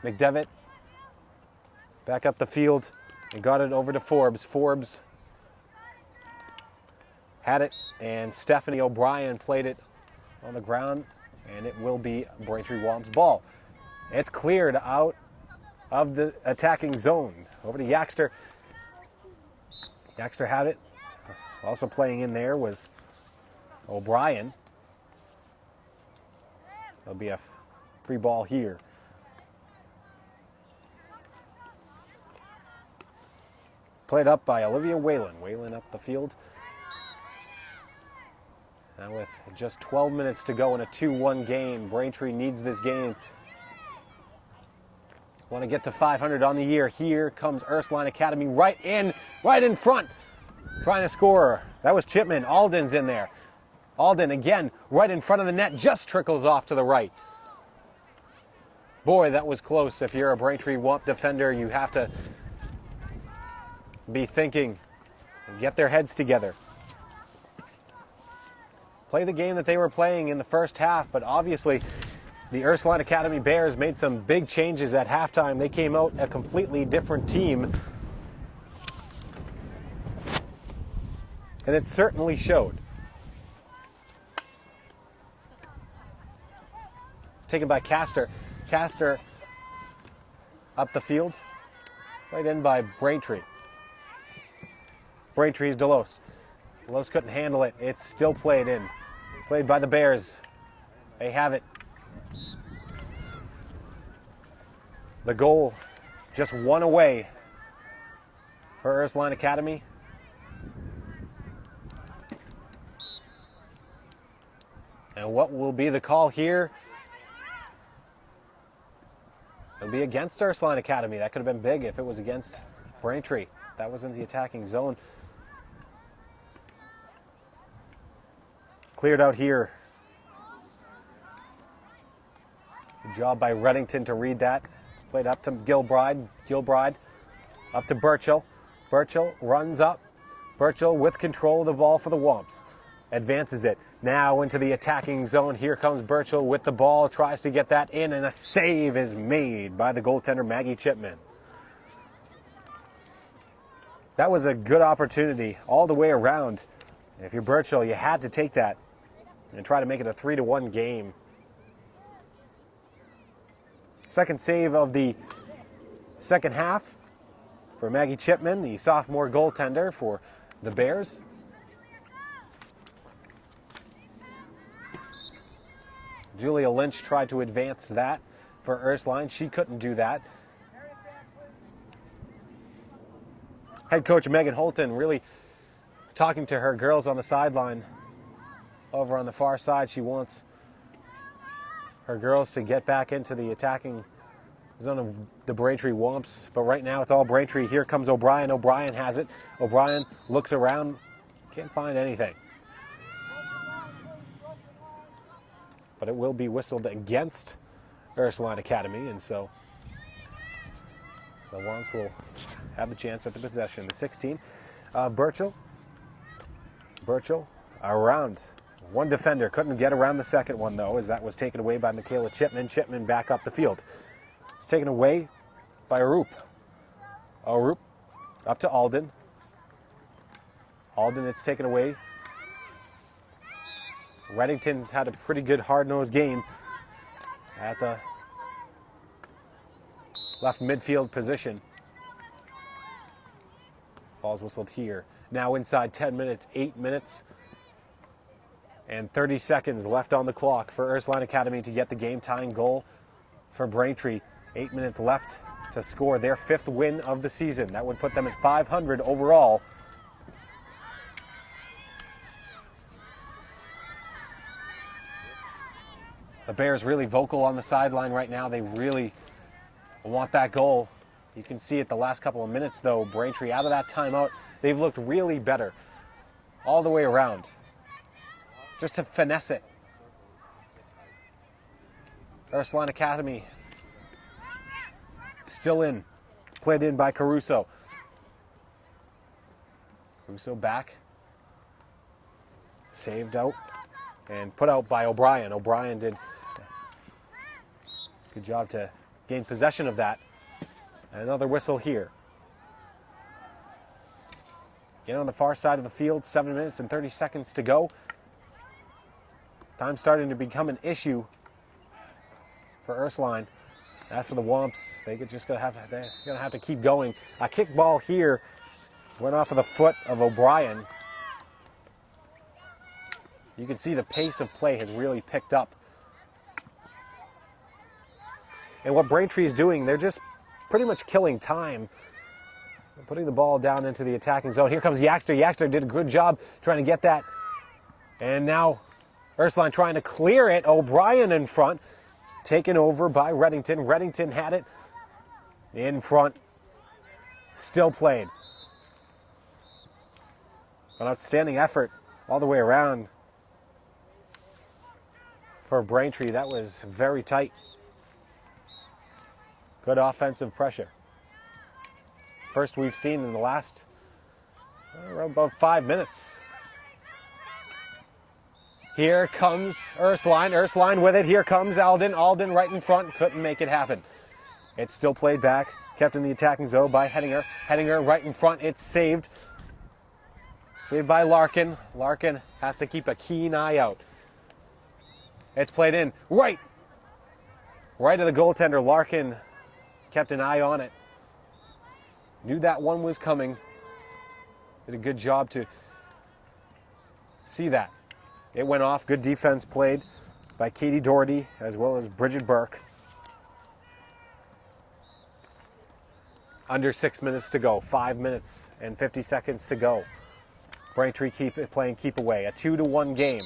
McDevitt back up the field and got it over to Forbes. Forbes had it, and Stephanie O'Brien played it on the ground, and it will be Braintree Womps ball. It's cleared out of the attacking zone. Over to Yaxter. Yaxter had it. Also playing in there was O'Brien. There'll be a free ball here. Played up by Olivia Whalen. Whalen up the field. Now with just 12 minutes to go in a 2-1 game, Braintree needs this game Want to get to 500 on the year. Here comes Ursaline Academy right in front, trying to score. That was Chipman. Alden's in there. Alden again, right in front of the net, just trickles off to the right. Boy, that was close. If you're a Braintree Womp defender, you have to be thinking and get their heads together. Play the game that they were playing in the first half, but obviously the Ursaline Academy Bears made some big changes at halftime. They came out a completely different team, and it certainly showed. Taken by Castor. Castor up the field, right in by Braintree. Braintree's Delos. Delos couldn't handle it. It's still played in. Played by the Bears. They have it. The goal just one away for Ursaline Academy. And what will be the call here? It'll be against Ursaline Academy. That could have been big if it was against Braintree. That was in the attacking zone. Cleared out here. Good job by Reddington to read that. It's played up to Gilbride. Gilbride up to Burchill. Burchill runs up. Burchill with control of the ball for the Womps. Advances it. Now into the attacking zone. Here comes Burchill with the ball. Tries to get that in, and a save is made by the goaltender, Maggie Chipman. That was a good opportunity all the way around. If you're Burchill, you had to take that and try to make it a 3-1 game. Second save of the second half for Maggie Chipman, the sophomore goaltender for the Bears. Julia Lynch tried to advance that for Ursaline. She couldn't do that. Head coach Megan Holton really talking to her girls on the sideline. Over on the far side, she wants her girls to get back into the attacking zone of the Braintree Womps. But right now it's all Braintree. Here comes O'Brien. O'Brien has it. O'Brien looks around. Can't find anything. But it will be whistled against Ursaline Academy, and so the Womps will have the chance at the possession. The 16 of Burchill. Burchill around. One defender couldn't get around the second one, though, as that was taken away by Michaela Chipman. Chipman back up the field. It's taken away by Arup. Arup up to Alden. Alden, it's taken away. Reddington's had a pretty good hard-nosed game at the left midfield position. Ball's whistled here. Now inside 10 minutes, 8 minutes and 30 seconds left on the clock for Ursaline Academy to get the game-tying goal for Braintree. 8 minutes left to score their 5th win of the season. That would put them at 500 overall. The Bears really vocal on the sideline right now. They really want that goal. You can see it the last couple of minutes, though. Braintree out of that timeout. They've looked really better all the way around. Just to finesse it. Ursaline Academy still in. Played in by Caruso. Caruso back. Saved out. And put out by O'Brien. O'Brien did a good job to gain possession of that. And another whistle here. Again on the far side of the field, 7 minutes and 30 seconds to go. Time starting to become an issue for Ursaline. As for the Womps, they're gonna have to keep going. A kick ball here went off of the foot of O'Brien. You can see the pace of play has really picked up. And what Braintree is doing, they're just pretty much killing time. They're putting the ball down into the attacking zone. Here comes Yaxter. Yaxter did a good job trying to get that. And now Ursaline trying to clear it. O'Brien in front. Taken over by Reddington. Reddington had it. In front, still played. An outstanding effort all the way around for Braintree. That was very tight. Good offensive pressure. First we've seen in the last about 5 minutes. Here comes Ursaline. Ursaline with it. Here comes Alden. Alden right in front. Couldn't make it happen. It's still played back. Kept in the attacking zone by Hettinger. Hettinger right in front. It's saved. Saved by Larkin. Larkin has to keep a keen eye out. It's played in. Right to the goaltender. Larkin kept an eye on it. Knew that one was coming. Did a good job to see that. It went off. Good defense played by Katie Doherty as well as Bridget Burke. Under 6 minutes to go. 5 minutes and 50 seconds to go. Braintree playing keep away. A 2-1 game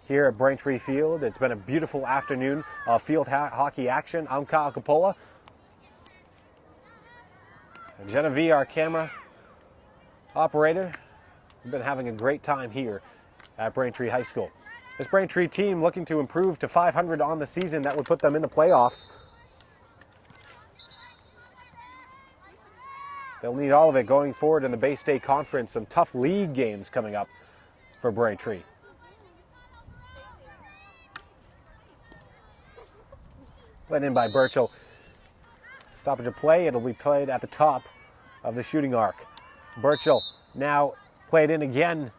here at Braintree Field. It's been a beautiful afternoon of field hockey action. I'm Kyle Coppola. And Genevieve, our camera operator, we've been having a great time here at Braintree High School. This Braintree team looking to improve to 500 on the season. That would put them in the playoffs. They'll need all of it going forward in the Bay State Conference. Some tough league games coming up for Braintree. Led in by Burchell. Stoppage of play. It'll be played at the top of the shooting arc. Burchell now played in again.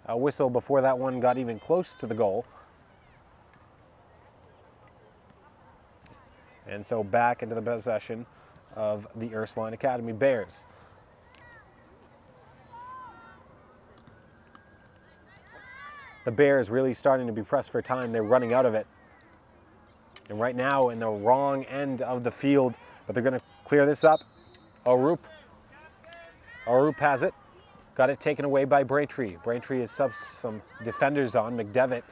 A whistle before that one got even close to the goal. And so back into the possession of the Ursaline Academy Bears. The Bears really starting to be pressed for time. They're running out of it. And right now in the wrong end of the field, but they're going to clear this up. Orup has it. Got it taken away by Braintree. Braintree has subbed some defenders on. McDevitt,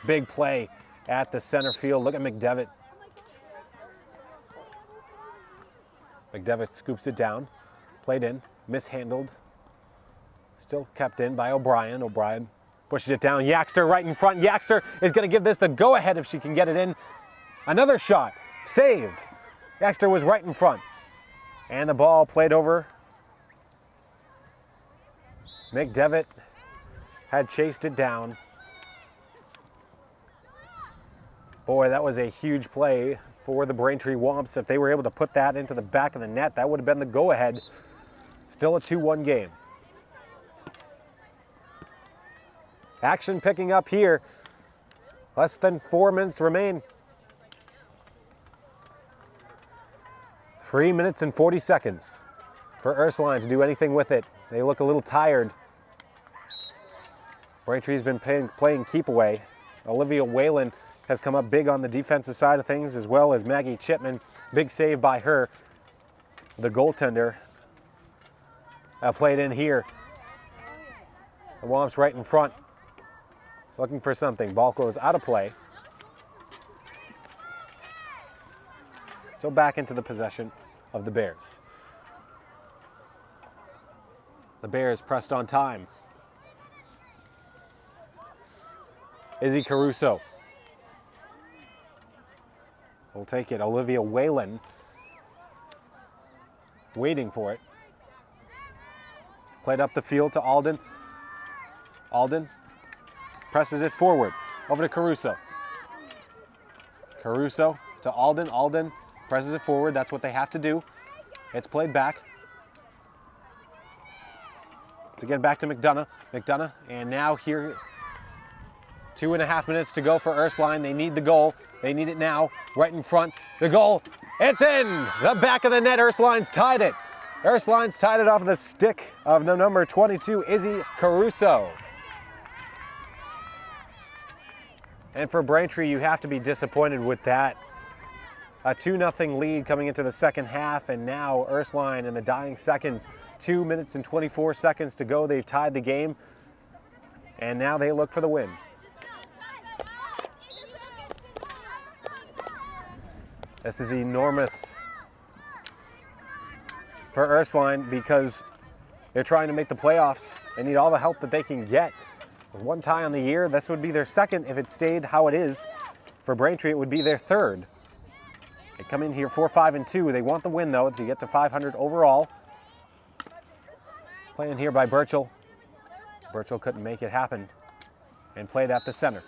big play at the center field. Look at McDevitt. McDevitt scoops it down. Played in, mishandled. Still kept in by O'Brien. O'Brien pushes it down. Yaxter right in front. Yaxter is going to give this the go-ahead if she can get it in. Another shot. Saved. Yaxter was right in front. And the ball played over. McDevitt had chased it down. Boy, that was a huge play for the Braintree Womps. If they were able to put that into the back of the net, that would have been the go-ahead. Still a 2-1 game. Action picking up here. Less than 4 minutes remain. 3 minutes and 40 seconds for Ursaline to do anything with it. They look a little tired. Braintree's been playing keep away. Olivia Whalen has come up big on the defensive side of things, as well as Maggie Chipman. Big save by her. The goaltender played in here. The Womps right in front, looking for something. Ball goes out of play. So back into the possession of the Bears. The Bears pressed on time. Izzy Caruso will take it. Olivia Whalen waiting for it. Played up the field to Alden. Alden presses it forward. Over to Caruso. Caruso to Alden. Alden presses it forward. That's what they have to do. It's played back. To get back to McDonough. McDonough, and now here, 2.5 minutes to go for Ursaline. They need the goal. They need it now. Right in front. The goal. It's in! The back of the net. Ursaline's tied it. Ursaline's tied it off the stick of the number 22, Izzy Caruso. And for Braintree, you have to be disappointed with that. A 2-0 lead coming into the second half, and now Ursaline in the dying seconds. 2 minutes and 24 seconds to go. They've tied the game, and now they look for the win. This is enormous for Ursaline because they're trying to make the playoffs. They need all the help that they can get. With one tie on the year, this would be their second if it stayed how it is. For Braintree, it would be their third. They come in here 4-5-2. They want the win, though, to get to 500 overall. Playing here by Burchell. Burchell couldn't make it happen and played at the center.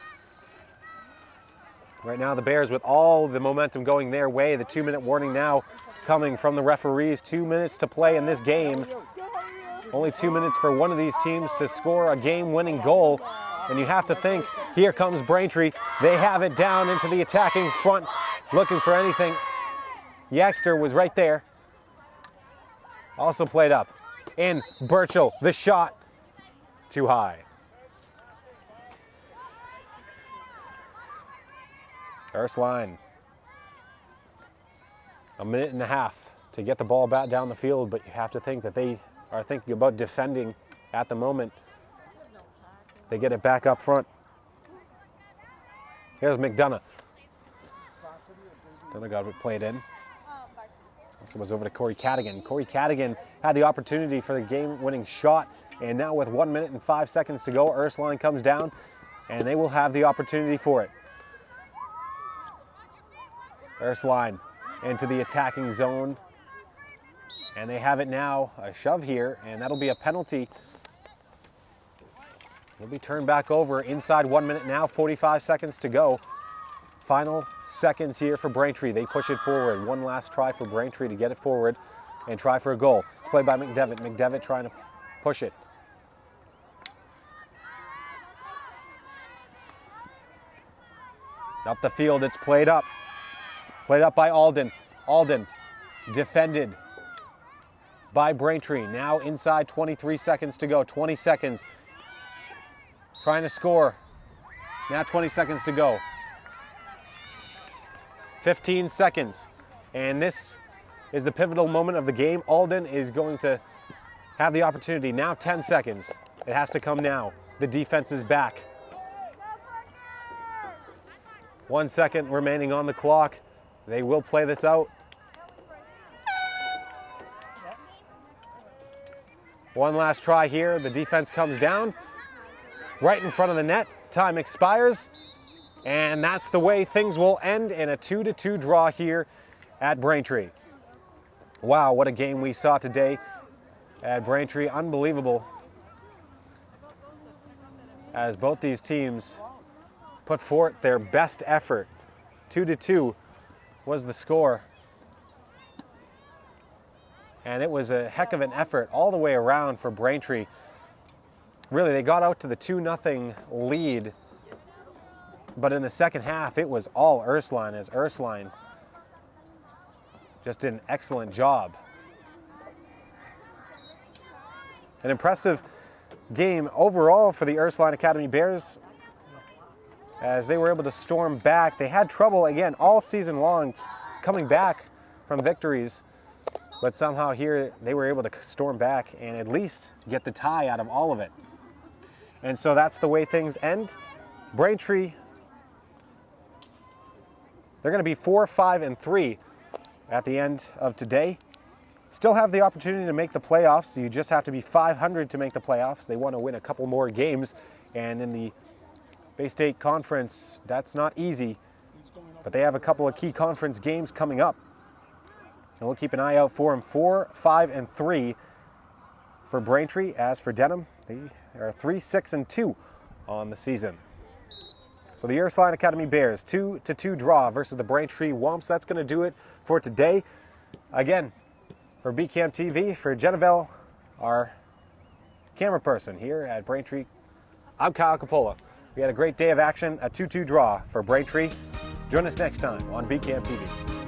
Right now, the Bears, with all the momentum going their way, the 2-minute warning now coming from the referees. 2 minutes to play in this game. Only 2 minutes for one of these teams to score a game-winning goal. And you have to think, here comes Braintree. They have it down into the attacking front, looking for anything. Yaxter was right there. Also played up. And Burchell, the shot, too high. Ursaline, a minute and a half to get the ball back down the field, but you have to think that they are thinking about defending at the moment. They get it back up front. Here's McDonough. McDonough got it played in. Also was over to Corey Cadigan. Corey Cadigan had the opportunity for the game-winning shot, and now with 1 minute and 5 seconds to go, Ursaline comes down, and they will have the opportunity for it. Ursaline into the attacking zone, and they have it now. A shove here, and that'll be a penalty. It'll be turned back over inside 1 minute now, 45 seconds to go. Final seconds here for Braintree. They push it forward. One last try for Braintree to get it forward and try for a goal. It's played by McDevitt. McDevitt trying to push it. Up the field, it's played up. Played up by Alden. Alden defended by Braintree. Now inside 23 seconds to go. 20 seconds. Trying to score. Now 20 seconds to go. 15 seconds. And this is the pivotal moment of the game. Alden is going to have the opportunity. Now 10 seconds. It has to come now. The defense is back. 1 second remaining on the clock. They will play this out. One last try here. The defense comes down right in front of the net. Time expires. And that's the way things will end in a 2-2 draw here at Braintree. Wow, what a game we saw today at Braintree. Unbelievable. As both these teams put forth their best effort. 2-2 was the score. And it was a heck of an effort all the way around for Braintree. Really, they got out to the 2-0 lead. But in the second half, it was all Ursaline, as Ursaline just did an excellent job. An impressive game overall for the Ursaline Academy Bears, as they were able to storm back. They had trouble, again, all season long coming back from victories, but somehow here they were able to storm back and at least get the tie out of all of it. And so that's the way things end. Braintree, they're going to be 4-5-3 at the end of today. Still have the opportunity to make the playoffs. You just have to be 500 to make the playoffs. They want to win a couple more games, and in the Bay State Conference, that's not easy, but they have a couple of key conference games coming up. And we'll keep an eye out for them. 4-5-3 for Braintree. As for Denham, they are 3-6-2 on the season. So the Ursaline Academy Bears, 2-2 draw versus the Braintree Womps. That's going to do it for today. Again, for BCAM TV, for Genevieve, our camera person here at Braintree, I'm Kyle Coppola. We had a great day of action, a 2-2 draw for Braintree. Join us next time on BCAM TV.